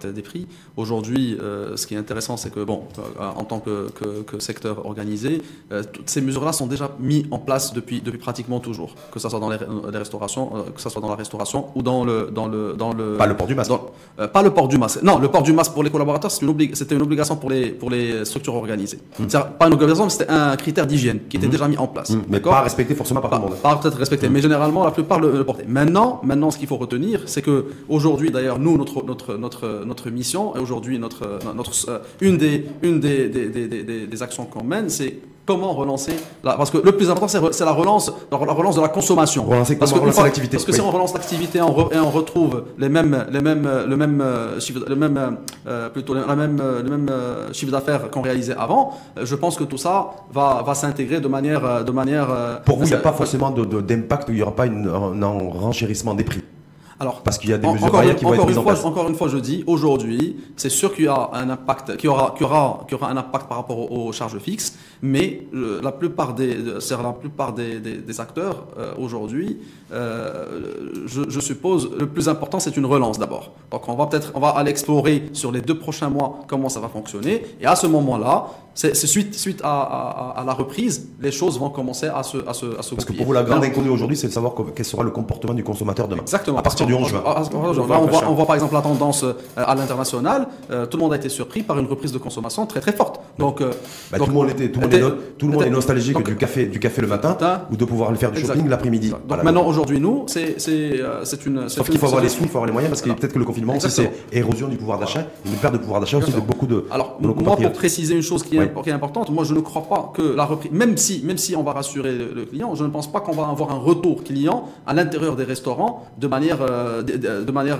des prix. Aujourd'hui, ce qui est intéressant, c'est que en tant que secteur organisé, toutes ces mesures-là sont déjà mises en place depuis pratiquement toujours, que ce soit dans les restaurations, que ce soit dans la restauration ou dans le pas le port du masque. Pas le port du masque. Non, le port du masque pour les collaborateurs, c'était une obligation pour les structures organisées. Pas une obligation, mais c'était un critère d'hygiène qui était déjà mis en place. Mais pas respecté forcément par tout le monde. Pas peut-être respecté, mais généralement la plupart le portaient. Maintenant, ce qu'il faut retenir, c'est que aujourd'hui, d'ailleurs, nous, notre mission et aujourd'hui une des actions qu'on mène, c'est comment relancer parce que le plus important c'est la relance de la consommation. Relancer l'activité. Parce que si on relance l'activité et on retrouve le même chiffre d'affaires qu'on réalisait avant, je pense que tout ça va s'intégrer de manière. Pour vous, il n'y a pas forcément d'impact, il n'y aura pas un renchérissement des prix. Alors, parce qu'il y a des mesures barrières qui vont être mises en place. Encore une fois, je dis, aujourd'hui, c'est sûr qu'il y a un impact, qu'il y aura un impact par rapport aux charges fixes, mais la plupart des acteurs aujourd'hui, je suppose, le plus important, c'est une relance d'abord. Donc, on va aller explorer sur les 2 prochains mois comment ça va fonctionner, et à ce moment-là, c'est suite à la reprise, les choses vont commencer à se Parce que pour vous, la grande inconnue aujourd'hui, c'est de savoir quel sera le comportement du consommateur demain. Exactement. À partir du 11 juin. Là, on voit par exemple la tendance à l'international. Tout le monde a été surpris par une reprise de consommation très très forte. Donc, tout le monde est nostalgique du café le matin ou de pouvoir le faire du shopping l'après-midi. Donc voilà. Maintenant, aujourd'hui, nous, c'est une. Sauf qu'il faut avoir les sous, il faut avoir les moyens, parce que peut-être que le confinement aussi, c'est érosion du pouvoir d'achat, une perte de pouvoir d'achat aussi de beaucoup de. Alors, moi, pour préciser une chose qui est importante, moi, je ne crois pas que la reprise, même si on va rassurer le client, je ne pense pas qu'on va avoir un retour client à l'intérieur des restaurants de manière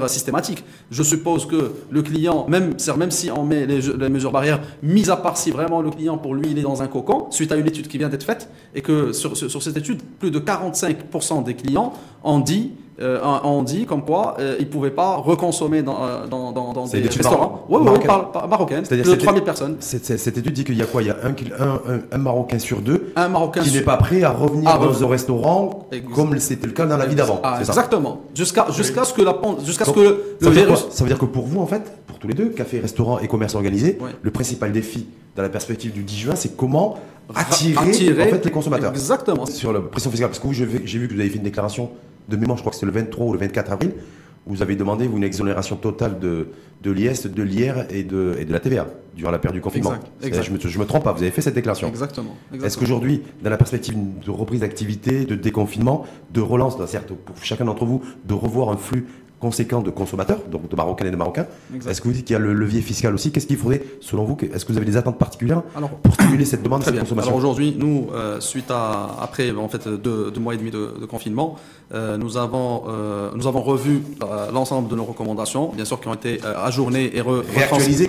systématique. Je suppose que le client, même si on met les mesures barrières, mis à part si vraiment le client, pour lui, il est dans un cocon, suite à une étude qui vient d'être faite, et que sur cette étude, plus de 45% des clients ont dit comme quoi ils ne pouvaient pas reconsommer dans des restaurants. Oui, marocaine. Plus de 3000 personnes. Cette étude dit qu'il y a quoi? Il y a un Marocain sur 2 qui n'est pas prêt à revenir au restaurant comme c'était le cas dans la vie d'avant. Exactement. Jusqu'à ce que le virus... Ça veut dire que pour vous, en fait, pour tous les deux, café, restaurant et commerce organisé, le principal défi dans la perspective du 10 juin, c'est comment attirer en fait, les consommateurs. Exactement. Sur la pression fiscale. Parce que j'ai vu que vous avez fait une déclaration de mémoire, je crois que c'était le 23 ou le 24 avril, où vous avez demandé une exonération totale de l'IS, de l'IR et de la TVA durant la période du confinement. Exact. Je me trompe pas, vous avez fait cette déclaration. Exactement. Est-ce qu'aujourd'hui, dans la perspective de reprise d'activité, de déconfinement, de relance, certes pour chacun d'entre vous, de revoir un flux conséquent de consommateurs, donc de Marocaines et de Marocains. Est-ce que vous dites qu'il y a le levier fiscal aussi? Qu'est-ce qu'il faudrait, selon vous, est-ce que vous avez des attentes particulières pour stimuler cette demande, cette consommation? Alors aujourd'hui, nous, suite après en fait 2 mois et demi de confinement, nous avons revu l'ensemble de nos recommandations, bien sûr, qui ont été ajournées et réactualisées,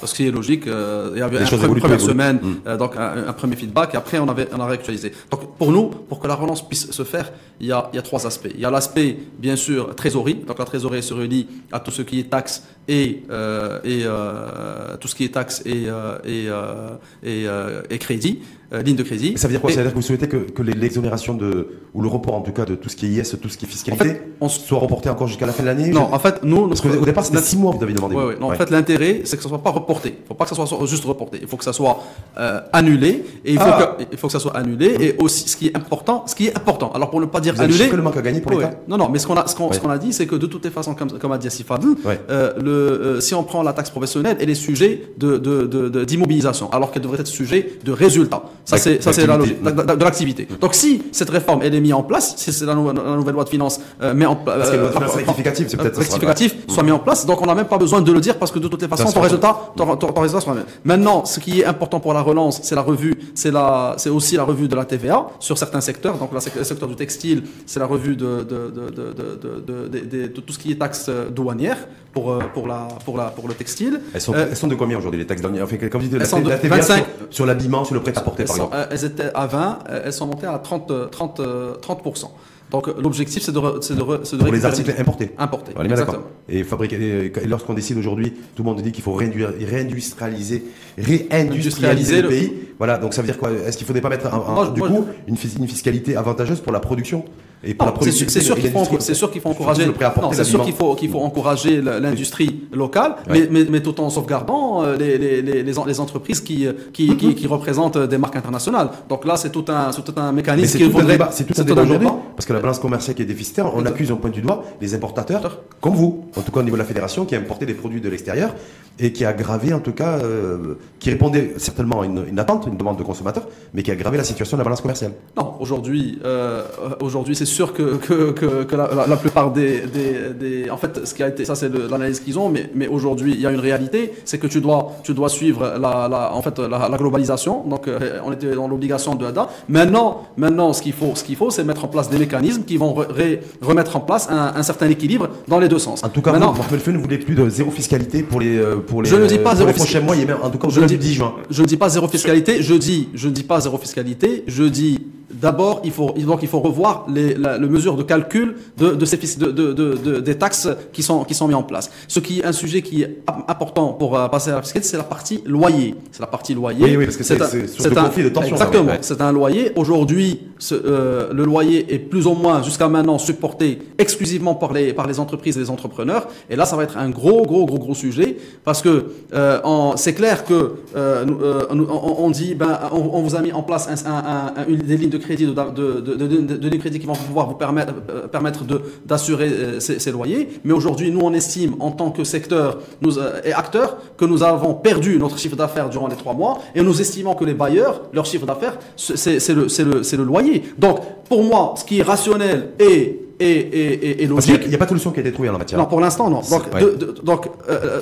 parce qu'il est logique. Il y avait une première semaine, donc un premier feedback, et après on a réactualisé. Donc pour nous, pour que la relance puisse se faire, il y a 3 aspects. Il y a l'aspect, bien sûr, trésorerie. Donc la trésorerie se relie à tout ce qui est taxes et tout ce qui est taxes et crédit, ligne de crédit. Ça veut dire quoi? Ça veut dire que vous souhaitez que l'exonération ou le report en tout cas de tout ce qui est IS, tout ce qui est fiscalité, soit reporté encore jusqu'à la fin de l'année? Non, en fait, nous... Parce qu'au départ, c'était 6 mois que vous avez demandé. Oui. Non, en fait, l'intérêt, c'est que ça ne soit pas reporté. Il ne faut pas que ça soit juste reporté. Il faut que ça soit annulé. Et il faut que ça soit annulé. Et aussi, ce qui est important, alors pour ne pas dire annulé... C'est le manque à gagner pour l'État? Non, mais ce qu'on qu'on a dit, c'est que de toutes les façons, comme a dit Asif Fadl, si on prend la taxe professionnelle, elle est sujet d'immobilisation, alors qu'elle devrait être sujet de résultat. Ça, c'est la logique de l'activité. Donc, si cette réforme elle est mise en place, si c'est la nouvelle loi de finances met en place, rectificatif, c'est peut-être rectificatif soit mis en place, donc on n'a même pas besoin de le dire parce que de toutes les façons, ton résultat sera même. Maintenant, ce qui est important pour la relance, c'est la revue, c'est aussi la revue de la TVA sur certains secteurs. Donc, le secteur du textile, c'est la revue de tout ce qui est taxes douanières pour le textile. Elles sont de combien aujourd'hui les taxes douanières? Enfin, comme vous dites, la TVA sur l'habillement, sur le prêt-à-porter par exemple. Elles étaient à 20, elles sont montées à 30%. Donc l'objectif c'est de pour les articles importés. On est bien d'accord. Et fabriquer. Lorsqu'on décide aujourd'hui, tout le monde dit qu'il faut réindustrialiser le pays. Voilà. Donc ça veut dire quoi? Est-ce qu'il ne faudrait pas mettre une fiscalité avantageuse pour la production et pour la production? C'est sûr qu'il faut encourager. C'est sûr qu'il faut encourager l'industrie locale, mais tout en sauvegardant les entreprises qui représentent des marques internationales. Donc là c'est tout un mécanisme qui faudrait. C'est tout un débat aujourd'hui parce que la balance commerciale qui est déficitaire, on accuse, on pointe du doigt les importateurs, comme vous, en tout cas au niveau de la fédération, qui a importé des produits de l'extérieur et qui a aggravé, en tout cas, qui répondait certainement à une attente, une demande de consommateurs, mais qui a aggravé la situation de la balance commerciale. Non, aujourd'hui, c'est sûr que la plupart des en fait, ce qui a été, ça c'est l'analyse qu'ils ont, mais aujourd'hui, il y a une réalité, c'est que tu dois suivre la globalisation. Donc, on était dans l'obligation de ADA. Maintenant, ce qu'il faut, c'est mettre en place des mécanismes qui vont remettre en place un certain équilibre dans les deux sens. En tout cas, Mohamed Feu ne voulait plus de zéro fiscalité pour les je ne dis pas zéro prochains mois, il y a même, en tout cas, au 10 juin. Je ne dis pas zéro fiscalité, je ne dis pas zéro fiscalité, je dis d'abord, il faut revoir les mesures de calcul des taxes qui sont mises en place. Un sujet qui est important pour passer à la fiscalité, c'est la partie loyer. Oui, parce que c'est un conflit de tension. Exactement. C'est un loyer. Aujourd'hui, le loyer est plus ou moins, jusqu'à maintenant, supporté exclusivement par les entreprises et les entrepreneurs. Et là, ça va être un gros sujet parce que c'est clair que on dit, on vous a mis en place des lignes de crédit de crédit qui vont pouvoir vous permettre d'assurer ces loyers. Mais aujourd'hui, nous, on estime en tant que secteur et acteur que nous avons perdu notre chiffre d'affaires durant les 3 mois et nous estimons que les bailleurs, leur chiffre d'affaires, c'est le loyer. Donc, pour moi, ce qui est rationnel et logique. Il n'y a pas de solution qui a été trouvée en la matière. Non, pour l'instant, non. Donc,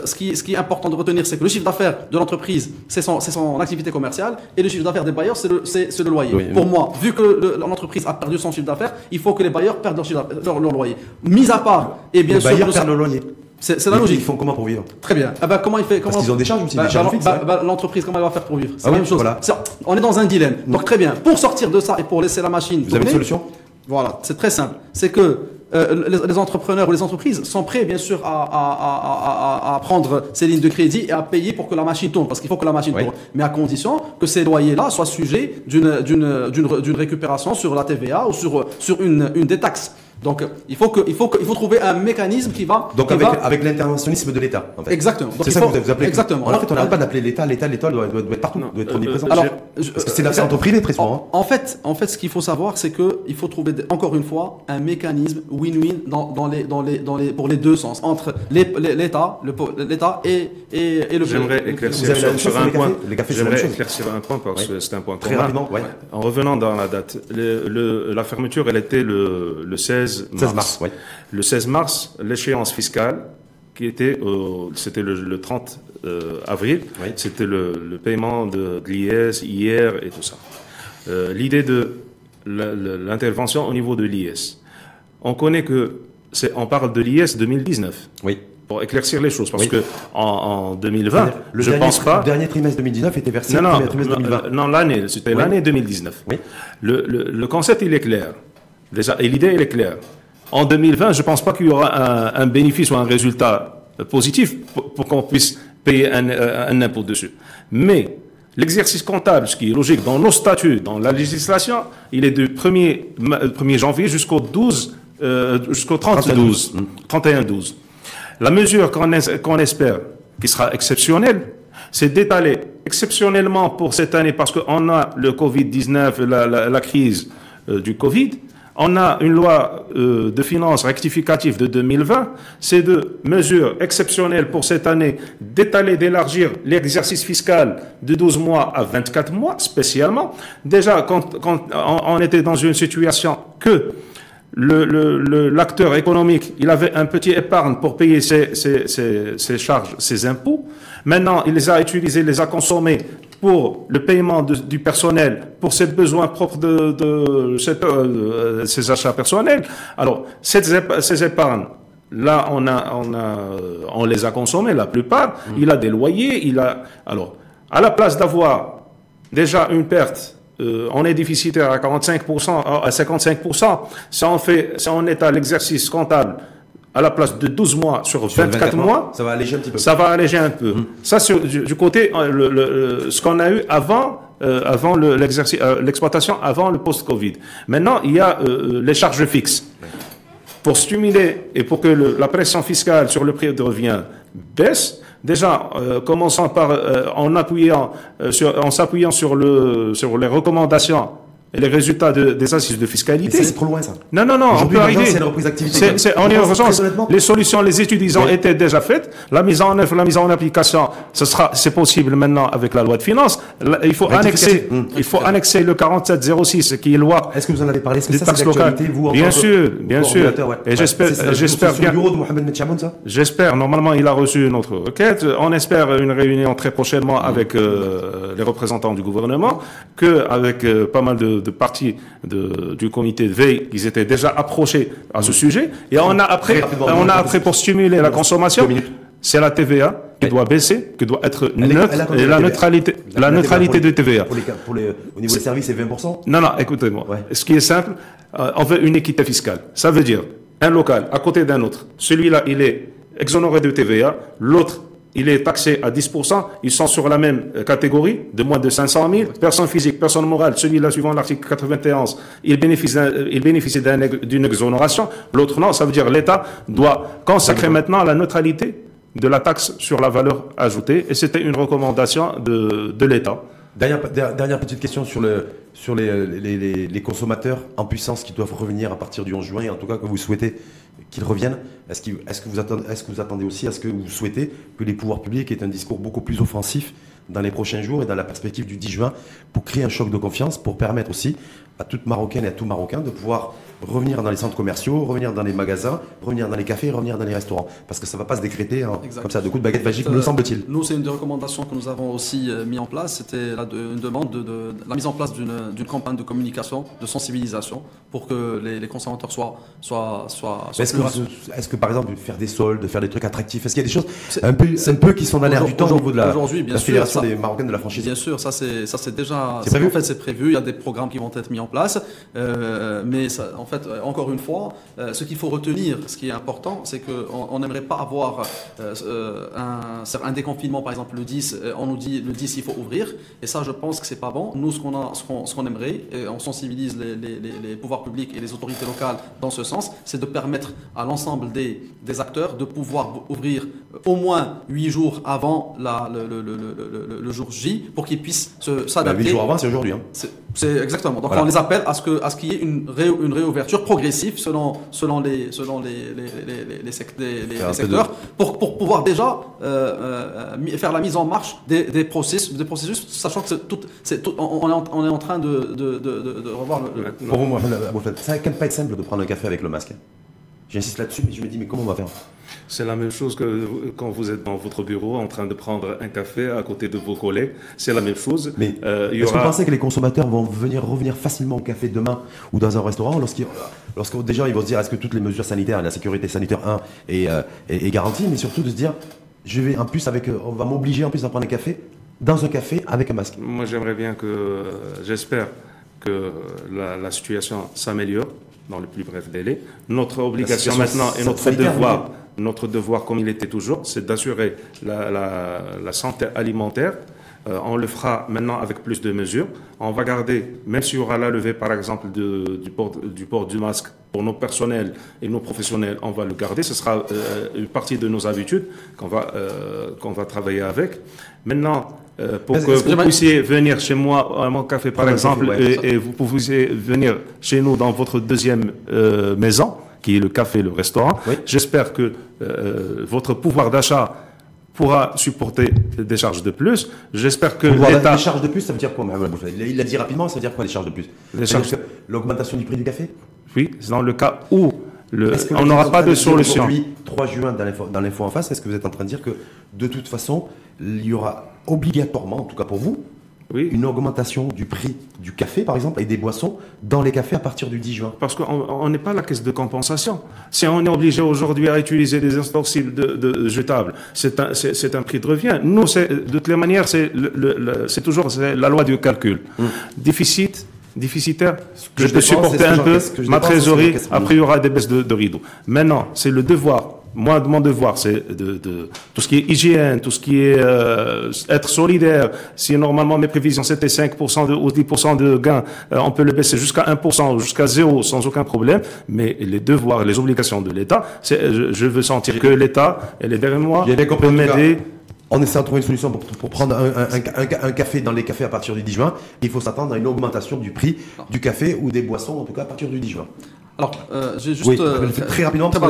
ce qui est important de retenir, c'est que le chiffre d'affaires de l'entreprise, c'est son activité commerciale, et le chiffre d'affaires des bailleurs, c'est le loyer. Pour moi, vu que l'entreprise a perdu son chiffre d'affaires, il faut que les bailleurs perdent leur loyer. Mis à part, et bien sûr, les bailleurs perdent le loyer. C'est la logique. Ils font comment pour vivre? Très bien. Comment ils font? Parce qu'ils ont des charges aussi, des charges fixes. L'entreprise, comment elle va faire pour vivre? C'est la même chose. Voilà. On est dans un dilemme. Donc très bien. Pour sortir de ça et pour laisser la machine tourner, avez une solution? Voilà, c'est très simple. C'est que les entrepreneurs ou les entreprises sont prêts, bien sûr, à prendre ces lignes de crédit et à payer pour que la machine tourne, parce qu'il faut que la machine tourne. Mais à condition que ces loyers-là soient sujets d'une récupération sur la TVA ou sur une des taxes. Donc, il faut trouver un mécanisme qui va... Donc, avec l'interventionnisme de l'État, en fait. Exactement. C'est ça que vous appelez. Exactement. En fait, on n'arrête pas d'appeler l'État. L'État doit être partout, doit être omniprésent. Parce que c'est l'affaire entre privés, très souvent. En fait, ce qu'il faut savoir, c'est qu'il faut trouver, encore une fois, un mécanisme win-win pour les deux sens, entre l'État et le... J'aimerais éclaircir sur un point. J'aimerais éclaircir un point, parce que c'est un point commun. Très rapidement, en revenant dans la date, la fermeture, elle était le 16 mars. Le 16 mars, l'échéance fiscale, qui était, c'était le 30 avril, c'était le paiement de l'IS, IR et tout ça. L'idée de l'intervention au niveau de l'IS. On connaît on parle de l'IS 2019. Oui. Pour éclaircir les choses, parce que en 2020, je pense pas. Le dernier trimestre 2019 était versé le premier trimestre 2020. Non, c'était l'année 2019. Oui. Le concept, il est clair. Déjà, et l'idée, elle est claire. En 2020, je ne pense pas qu'il y aura un bénéfice ou un résultat positif pour qu'on puisse payer un impôt dessus. Mais l'exercice comptable, ce qui est logique dans nos statuts, dans la législation, il est du 1er janvier jusqu'au 31-12. La mesure qu'on espère, qui sera exceptionnelle, c'est d'étaler exceptionnellement pour cette année, parce qu'on a le Covid-19, la crise du Covid. on a une loi de finances rectificative de 2020, c'est de mesures exceptionnelles pour cette année, d'étaler, d'élargir l'exercice fiscal de 12 mois à 24 mois, spécialement. Déjà, quand on était dans une situation que l'acteur économique, il avait un petit épargne pour payer ses charges, ses impôts. Maintenant, il les a utilisés, les a consommés pour le paiement du personnel, pour ses besoins propres de ses achats personnels. Alors, ces épargnes, là, on les a consommés, la plupart. Il a des loyers, alors, à la place d'avoir déjà une perte, on est déficitaire à 45%, à 55%. Si on est à l'exercice comptable à la place de 12 mois sur 24 mois, ça va alléger un petit peu. Ça va alléger un peu. Ça, du côté, ce qu'on a eu avant l'exploitation, avant le post-Covid. Maintenant, il y a les charges fixes. Pour stimuler et pour que la pression fiscale sur le prix de revient baisse, déjà, commençons par en s'appuyant sur les recommandations et les résultats des assises de fiscalité. C'est trop loin, ça. Non, on peut arriver. C'est la reprise d'activité. On est en urgence. Les solutions, les études, ils ont été déjà faites. La mise en œuvre, la mise en application, c'est possible maintenant avec la loi de finances. Il faut annexer le 4706, qui est loi. Est-ce que vous en avez parlé? Est-ce que ça, c'est d'actualité, vous, bien sûr. Et j'espère bien. Le bureau de Mohamed Metchamoun, ça? J'espère. Normalement, il a reçu notre requête. On espère une réunion très prochainement avec les représentants du gouvernement, avec pas mal de parties du comité de veille, ils étaient déjà approchés à ce sujet. Et on a après pour stimuler la consommation, c'est la TVA qui doit baisser, qui doit être neutre, et la neutralité de TVA. Au niveau des services, c'est 20%? Non, écoutez-moi. Ouais. Ce qui est simple, on veut une équité fiscale. Ça veut dire un local à côté d'un autre. Celui-là, il est exonéré de TVA. L'autre, il est taxé à 10%, ils sont sur la même catégorie, de moins de 500 000. Personne physique, personne morale, celui-là, suivant l'article 91, il bénéficie d'une exonération. L'autre, non. Ça veut dire l'État doit consacrer maintenant la neutralité de la taxe sur la valeur ajoutée. Et c'était une recommandation de l'État. Dernière petite question sur les consommateurs en puissance qui doivent revenir à partir du 11 juin, et en tout cas que vous souhaitez qu'ils reviennent. Est-ce que vous attendez aussi, est-ce que vous souhaitez que les pouvoirs publics aient un discours beaucoup plus offensif dans les prochains jours et dans la perspective du 10 juin pour créer un choc de confiance, pour permettre aussi à toute Marocaine et à tout Marocain de pouvoir revenir dans les centres commerciaux, revenir dans les magasins, revenir dans les cafés, revenir dans les restaurants. Parce que ça ne va pas se décréter comme ça, de coups de baguette magique, me semble-t-il. Nous, c'est une des recommandations que nous avons aussi mis en place. C'était une demande de la mise en place d'une campagne de communication, de sensibilisation, pour que les consommateurs soient Est-ce que, par exemple, faire des soldes, faire des trucs attractifs, est-ce qu'il y a des choses un peu qui sont dans l'air du temps au niveau de la Fédération des Marocaines de la franchise? Bien sûr, ça c'est déjà... En fait, c'est prévu, il y a des programmes qui vont être mis en place. Mais ça, en fait, encore une fois, ce qu'il faut retenir, ce qui est important, c'est qu'on n'aimerait pas avoir un déconfinement, par exemple, le 10, on nous dit le 10, il faut ouvrir. Et ça, je pense que c'est pas bon. Nous, ce qu'on aimerait, et on sensibilise les pouvoirs publics et les autorités locales dans ce sens, c'est de permettre à l'ensemble des acteurs de pouvoir ouvrir au moins 8 jours avant le jour J pour qu'ils puissent s'adapter. 8 jours avant, c'est aujourd'hui. Hein. C'est exactement. Donc voilà. On les appelle à ce qu'il y ait une réouverture progressive selon les secteurs pour pouvoir déjà faire la mise en marche des processus, sachant que on est en train de revoir le... Pour vous, ça ne va pas être simple de prendre un café avec le masque. J'insiste là-dessus, mais je me dis, mais comment on va faire? C'est la même chose que quand vous êtes dans votre bureau en train de prendre un café à côté de vos collègues. C'est la même chose. Mais est-ce que vous pensez que les consommateurs vont revenir facilement au café demain ou dans un restaurant lorsque déjà ils vont se dire est-ce que toutes les mesures sanitaires, la sécurité sanitaire est garantie, mais surtout de se dire on va m'obliger en plus à prendre un café dans un café avec un masque. Moi j'espère que la situation s'améliore dans le plus bref délai. Notre obligation maintenant et notre devoir, comme il était toujours, c'est d'assurer la santé alimentaire On le fera maintenant avec plus de mesures. On va garder, même s'il y aura la levée, par exemple, du port du masque pour nos personnels et nos professionnels, on va le garder. Ce sera une partie de nos habitudes qu'on va travailler avec. Maintenant, pour que vous puissiez venir chez moi à mon café, par exemple, et vous puissiez venir chez nous dans votre deuxième maison, qui est le café et le restaurant, j'espère que votre pouvoir d'achat pourra supporter des charges de plus. J'espère que l'État... Des charges de plus, ça veut dire quoi? Il l'a dit rapidement, ça veut dire quoi des charges de plus? L'augmentation du prix du café? Oui, c'est dans le cas où on n'aura pas de solution. Aujourd'hui, 3 juin, dans l'info en face, est-ce que vous êtes en train de dire que de toute façon, il y aura obligatoirement, en tout cas pour vous, une augmentation du prix du café, par exemple, et des boissons dans les cafés à partir du 10 juin? Parce qu'on n'est pas la caisse de compensation. Si on est obligé aujourd'hui à utiliser des ustensiles jetables, c'est un prix de revient. Nous, de toutes les manières, c'est toujours la loi du calcul. Déficitaire, je peux supporter un peu ma trésorerie, après il y aura des baisses de rideaux. Maintenant, c'est le devoir. Moi, mon devoir, c'est de tout ce qui est hygiène, tout ce qui est être solidaire. Si normalement mes prévisions c'était 5% ou 10% de gain, on peut le baisser jusqu'à 1%, jusqu'à 0 sans aucun problème. Mais les devoirs, les obligations de l'État, je veux sentir que l'État, elle est derrière moi, peut m'aider. On essaie de trouver une solution pour prendre un café dans les cafés à partir du 10 juin. Il faut s'attendre à une augmentation du prix du café ou des boissons, en tout cas à partir du 10 juin. Alors, j'ai juste très rapidement, par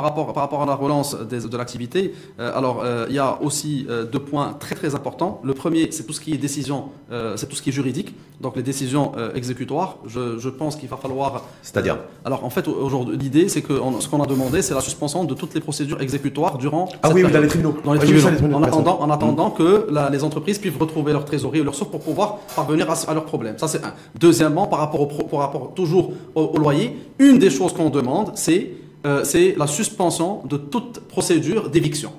rapport à la relance de l'activité. Il y a aussi 2 points très très importants. Le premier, c'est tout ce qui est décision, c'est tout ce qui est juridique. Donc les décisions exécutoires. Je pense qu'il va falloir. C'est-à-dire. Alors en fait, aujourd'hui, l'idée, c'est que ce qu'on a demandé, c'est la suspension de toutes les procédures exécutoires durant. Dans les tribunaux. Dans les tribunaux. En attendant que les entreprises puissent retrouver leur trésorerie et leurs sources pour pouvoir parvenir à leurs problèmes. Ça c'est un. Deuxièmement, par rapport toujours au loyer, une des choses qu'on demande, c'est la suspension de toute procédure d'éviction.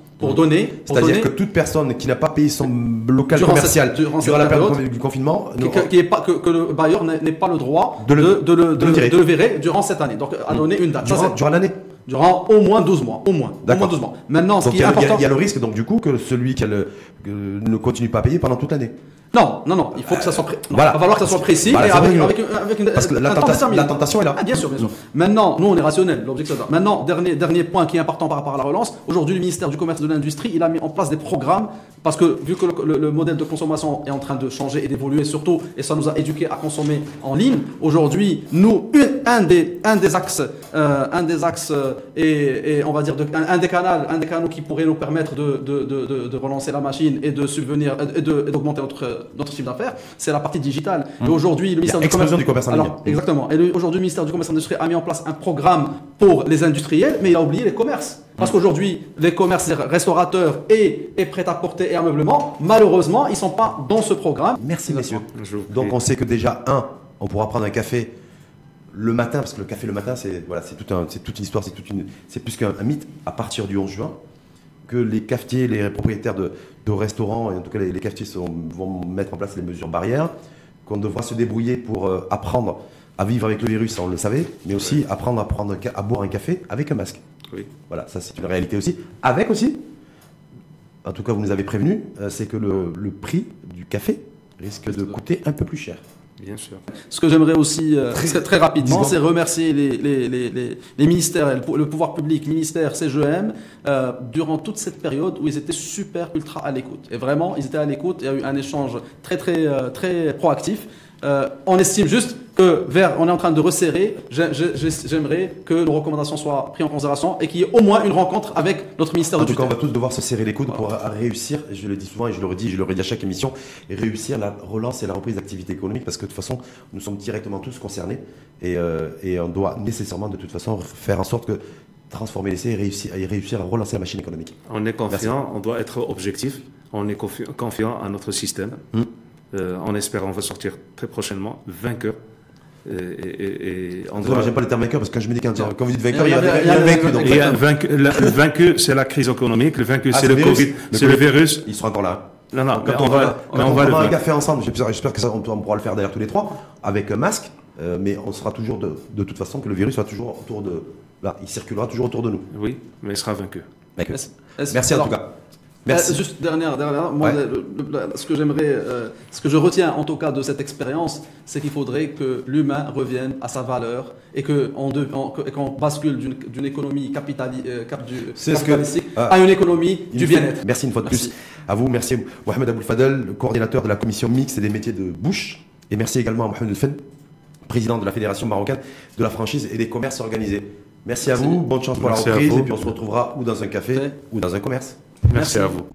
C'est-à-dire que toute personne qui n'a pas payé son local commercial durant la période du confinement, que le bailleur n'ait pas le droit de le virer durant cette année. Donc, à donner une date. Durant l'année? Durant au moins 12 mois. Au moins 12 mois. Maintenant, ce qui est important. Il y a le risque, donc, du coup, que celui qui ne continue pas à payer pendant toute l'année. Non, il faut que ça soit précis. Il va falloir que ça soit précis et avec une. Parce que la tentation est là. Bien sûr. Maintenant, nous, on est rationnel. L'objectif, c'est ça. Maintenant, dernier point qui est important par rapport à la relance. Aujourd'hui, le ministère du Commerce et de l'Industrie, il a mis en place des programmes parce que, vu que le modèle de consommation est en train de changer et d'évoluer surtout, et ça nous a éduqués à consommer en ligne, aujourd'hui, nous, un des axes et on va dire un des canaux qui pourrait nous permettre de relancer la machine et de subvenir et d'augmenter notre chiffre d'affaires, c'est la partie digitale. Et aujourd'hui, le ministère du Commerce en ligne. Exactement. Et aujourd'hui, le ministère du Commerce et de l'Industrie a mis en place un programme pour les industriels, mais il a oublié les commerces. Parce qu'aujourd'hui, les commerces, restaurateurs et prêt-à-porter et ameublement, malheureusement, ils ne sont pas dans ce programme. Merci, messieurs. Donc, on sait que déjà, on pourra prendre un café le matin, parce que le café le matin, c'est toute une histoire, c'est plus qu'un mythe, à partir du 11 juin, que les cafetiers, les propriétaires de restaurants, et en tout cas les cafetiers vont mettre en place les mesures barrières, qu'on devra se débrouiller pour apprendre à vivre avec le virus, on le savait, mais aussi apprendre à boire un café avec un masque. Oui. Voilà, ça c'est une réalité aussi. Avec aussi, en tout cas vous nous avez prévenu, c'est que le prix du café risque de coûter un peu plus cher. Bien sûr. Ce que j'aimerais aussi très rapidement, c'est remercier les ministères, le pouvoir public, ministère, CGM, durant toute cette période où ils étaient ultra à l'écoute. Et vraiment, ils étaient à l'écoute. Il y a eu un échange très proactif. On estime juste que on est en train de resserrer. J'aimerais que nos recommandations soient prises en considération et qu'il y ait au moins une rencontre avec notre ministère de tutelle. En tout cas, on va tous devoir se serrer les coudes pour réussir, je le dis souvent et je le redis à chaque émission, et réussir la relance et la reprise d'activité économique, parce que de toute façon, nous sommes directement tous concernés et on doit nécessairement de toute façon faire en sorte que transformer l'essai et réussir à relancer la machine économique. On est confiant, on doit être objectif, on est confiant à notre système. On espère qu'on va sortir très prochainement vainqueur. J'aime pas le terme vainqueur parce que quand je me dis quand vous dites vainqueur, il y a un vaincu. Le vaincu, c'est la crise économique. Le vaincu, c'est le Covid, c'est le virus. Il sera encore là. Non, quand on va un café ensemble, j'espère que on pourra le faire d'ailleurs tous les trois avec un masque, mais on sera toujours de toute façon que le virus sera toujours autour de. Là, il circulera toujours autour de nous. Oui, mais il sera vaincu. Merci en tout cas. Merci. Juste dernière. Moi, ce que j'aimerais, ce que je retiens en tout cas de cette expérience, c'est qu'il faudrait que l'humain revienne à sa valeur et qu'on bascule d'une économie capitalistique à une économie du bien-être. Merci une fois de plus à vous. Merci Mohamed Aboul Fadel, le coordinateur de la commission mixte et des métiers de bouche. Et merci également à Mohamed El Fen, président de la Fédération marocaine de la franchise et des commerces organisés. Merci à vous, bonne chance pour la reprise et puis on se retrouvera ou dans un café ou dans un commerce. Merci à vous.